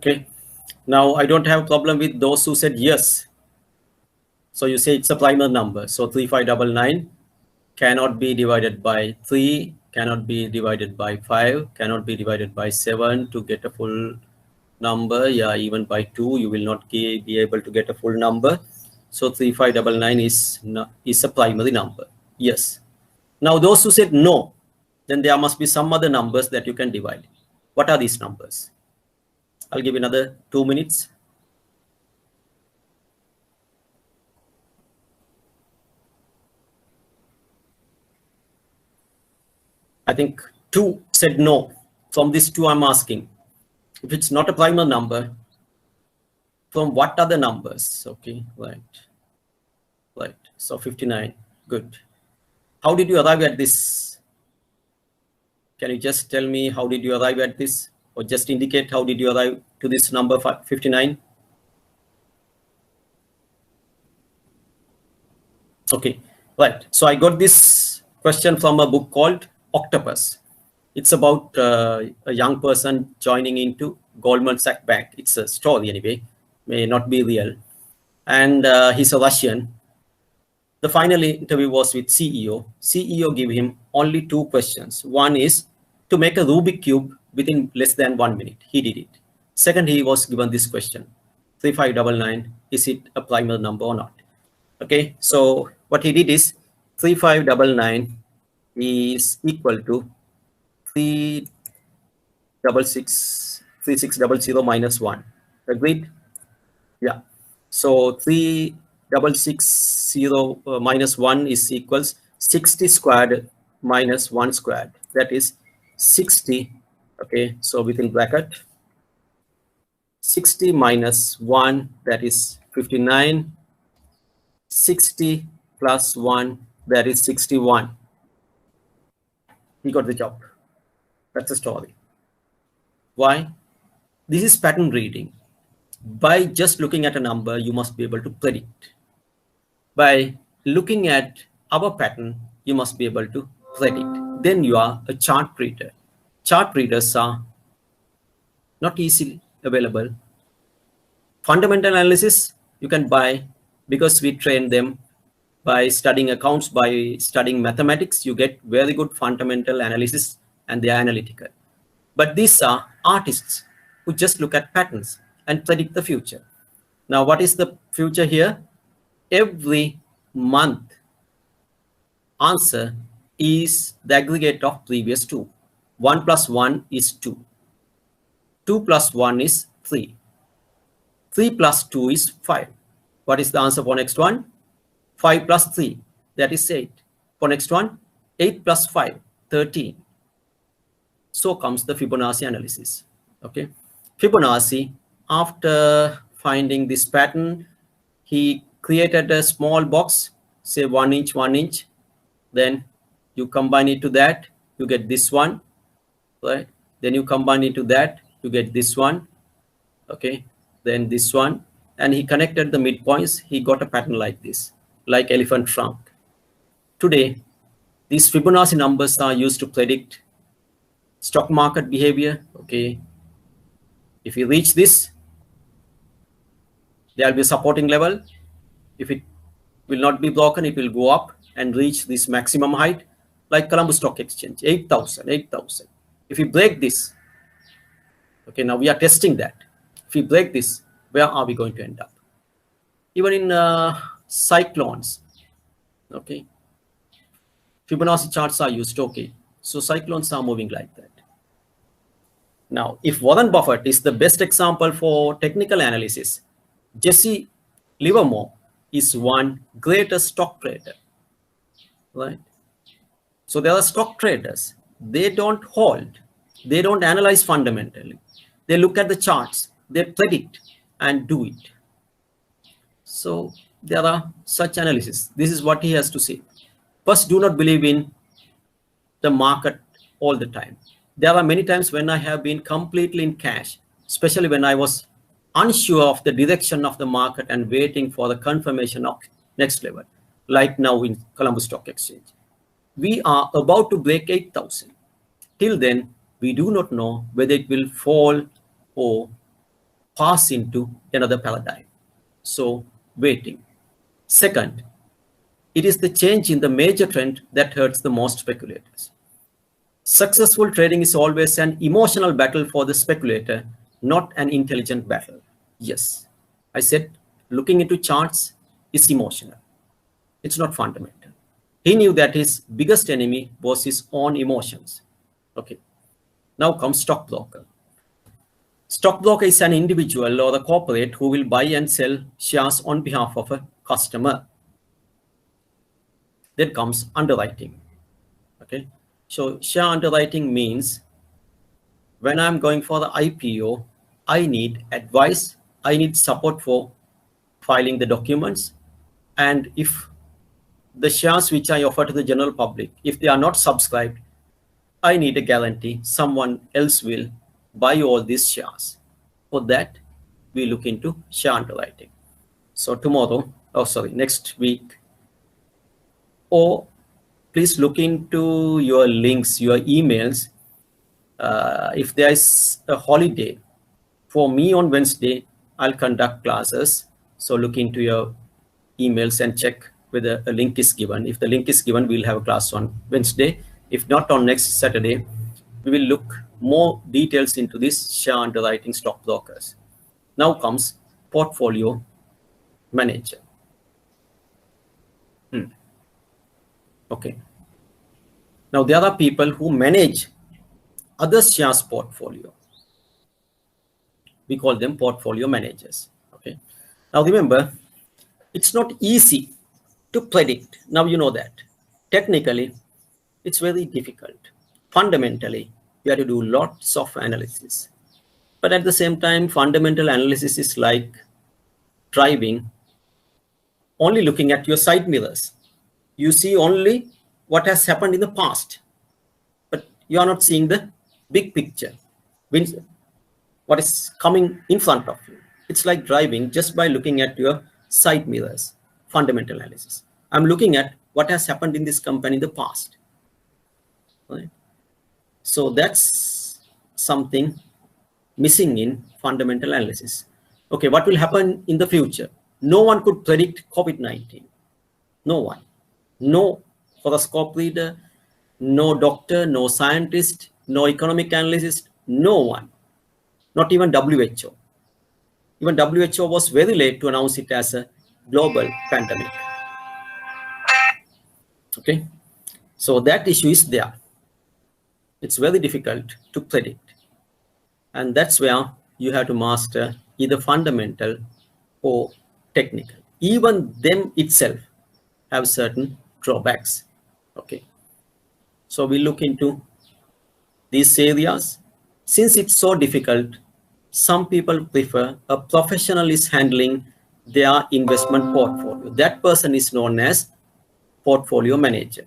Okay, now I don't have a problem with those who said yes. So you say it's a primal number. So 3599 cannot be divided by 3, cannot be divided by 5, cannot be divided by 7 to get a full number. Yeah, even by 2, you will not be able to get a full number. So 3599 is a primary number. Yes. Now those who said no, then there must be some other numbers that you can divide. What are these numbers? I'll give another 2 minutes. I think 2 said no. From these 2, I'm asking, if it's not a primal number, from what other numbers? Okay, right. So 59, good. How did you arrive at this? Can you just tell me how did you arrive at this? Or just indicate how did you arrive to this number 59? Okay, right. So I got this question from a book called Octopus. It's about a young person joining into Goldman Sachs Bank. It's a story anyway, may not be real. And he's a Russian. The final interview was with CEO. CEO gave him only 2 questions. One is to make a Rubik cube within less than 1 minute. He did it. Second, he was given this question, 3599, is it a primal number or not? Okay, so what he did is 3599 is equal to 3600 minus 1. Agreed? Yeah. So 3660 minus 1 is equals 60 squared minus 1 squared. That is 60. Okay, so within bracket 60 minus 1, that is 59. 60 plus 1, that is 61. He got the job. That's the story. Why? This is pattern reading. By just looking at a number, you must be able to predict. By looking at our pattern, you must be able to predict. Then you are a chart reader. Chart readers are not easily available. Fundamental analysis you can buy because we train them by studying accounts, by studying mathematics. You get very good fundamental analysis and they are analytical. But these are artists who just look at patterns and predict the future. Now, what is the future here? Every month answer is the aggregate of previous 2. 1 plus 1 is 2. 2 plus 1 is 3. 3 plus 2 is 5. What is the answer for next one? 5 plus 3, that is 8. For next one, 8 plus 5, 13. So comes the Fibonacci analysis. Okay, Fibonacci, after finding this pattern, he created a small box, say 1 inch, 1 inch. Then you combine it to that, you get this one, right? Then you combine it to that, you get this one. Okay, then this one, and he connected the midpoints. He got a pattern like this, like elephant trunk. Today, these Fibonacci numbers are used to predict stock market behavior. Okay, if you reach this, there will be a supporting level. If it will not be broken. It will go up and reach this maximum height, like Colombo Stock Exchange, 8,000. If we break this, okay, now we are testing that. If we break this, where are we going to end up? Even in cyclones, okay, Fibonacci charts are used, okay. So cyclones are moving like that. Now, if Warren Buffett is the best example for technical analysis, Jesse Livermore is one greatest stock trader, right? So there are stock traders. They don't hold. They don't analyze fundamentally. They look at the charts. They predict and do it. So there are such analysis. This is what he has to say. First, do not believe in the market all the time. There are many times when I have been completely in cash, especially when I was unsure of the direction of the market and waiting for the confirmation of next level, like now in Colombo Stock Exchange. We are about to break 8,000. Till then, we do not know whether it will fall or pass into another paradigm. So, waiting. Second, it is the change in the major trend that hurts the most speculators. Successful trading is always an emotional battle for the speculator, not an intelligent battle. Yes, I said looking into charts is emotional. It's not fundamental. He knew that his biggest enemy was his own emotions. Okay. Now comes stockbroker. Stockbroker is an individual or a corporate who will buy and sell shares on behalf of a customer. Then comes underwriting. Okay. So share underwriting means when I'm going for the IPO, I need advice, I need support for filing the documents, and if the shares which I offer to the general public, if they are not subscribed, I need a guarantee someone else will buy all these shares. For that, we look into share underwriting. So next week, or please look into your links, your emails. If there is a holiday, for me on Wednesday, I'll conduct classes. So look into your emails and check whether a link is given. If the link is given, we'll have a class on Wednesday. If not, on next Saturday, we will look more details into this share underwriting stockbrokers. Now comes portfolio manager. Okay. Now there are people who manage other shares portfolio. We call them portfolio managers. Okay. Now remember, it's not easy to predict. Now you know that. Technically, it's very difficult. Fundamentally, you have to do lots of analysis. But at the same time, fundamental analysis is like driving, only looking at your side mirrors. You see only what has happened in the past, but you are not seeing the big picture, what is coming in front of you. It's like driving just by looking at your side mirrors. Fundamental analysis. I'm looking at what has happened in this company in the past. Right? So that's something missing in fundamental analysis. Okay, what will happen in the future? No one could predict COVID-19. No one. No horoscope reader, no doctor, no scientist, no economic analyst, no one. Not even WHO. Even WHO was very late to announce it as a global pandemic. Okay, so that issue is there. It's very difficult to predict. And that's where you have to master either fundamental or technical. Even them itself have certain drawbacks. Okay, so we look into these areas. Since it's so difficult, some people prefer a professional is handling their investment portfolio. That person is known as portfolio manager.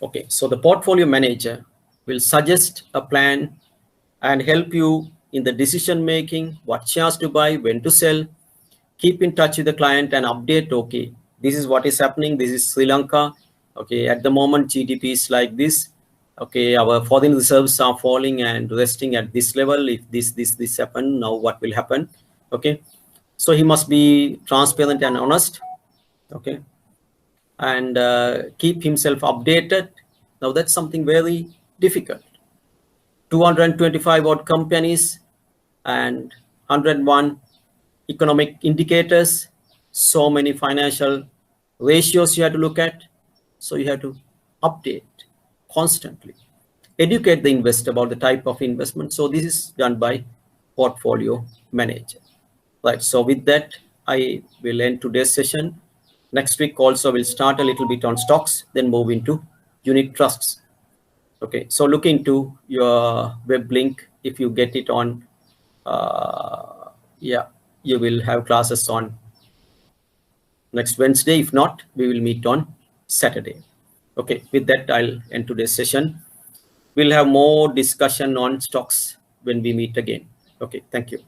Okay, so the portfolio manager will suggest a plan and help you in the decision making, what shares to buy, when to sell, keep in touch with the client and update. Okay, this is what is happening. This is Sri Lanka. Okay, at the moment GDP is like this. Okay, our foreign reserves are falling and resting at this level. If this happen, now what will happen? Okay, so he must be transparent and honest. Okay, and keep himself updated. Now that's something very difficult. 225 odd companies and 101 economic indicators, so many financial ratios you have to look at. So you have to update constantly, educate the investor about the type of investment. So this is done by portfolio manager. Right, so with that, I will end today's session. Next week also we'll start a little bit on stocks, then move into unit trusts. Okay, so look into your web link. If you get it on, yeah, you will have classes on next Wednesday. If not, we will meet on Saturday. Okay, with that, I'll end today's session. We'll have more discussion on stocks when we meet again. Okay, thank you.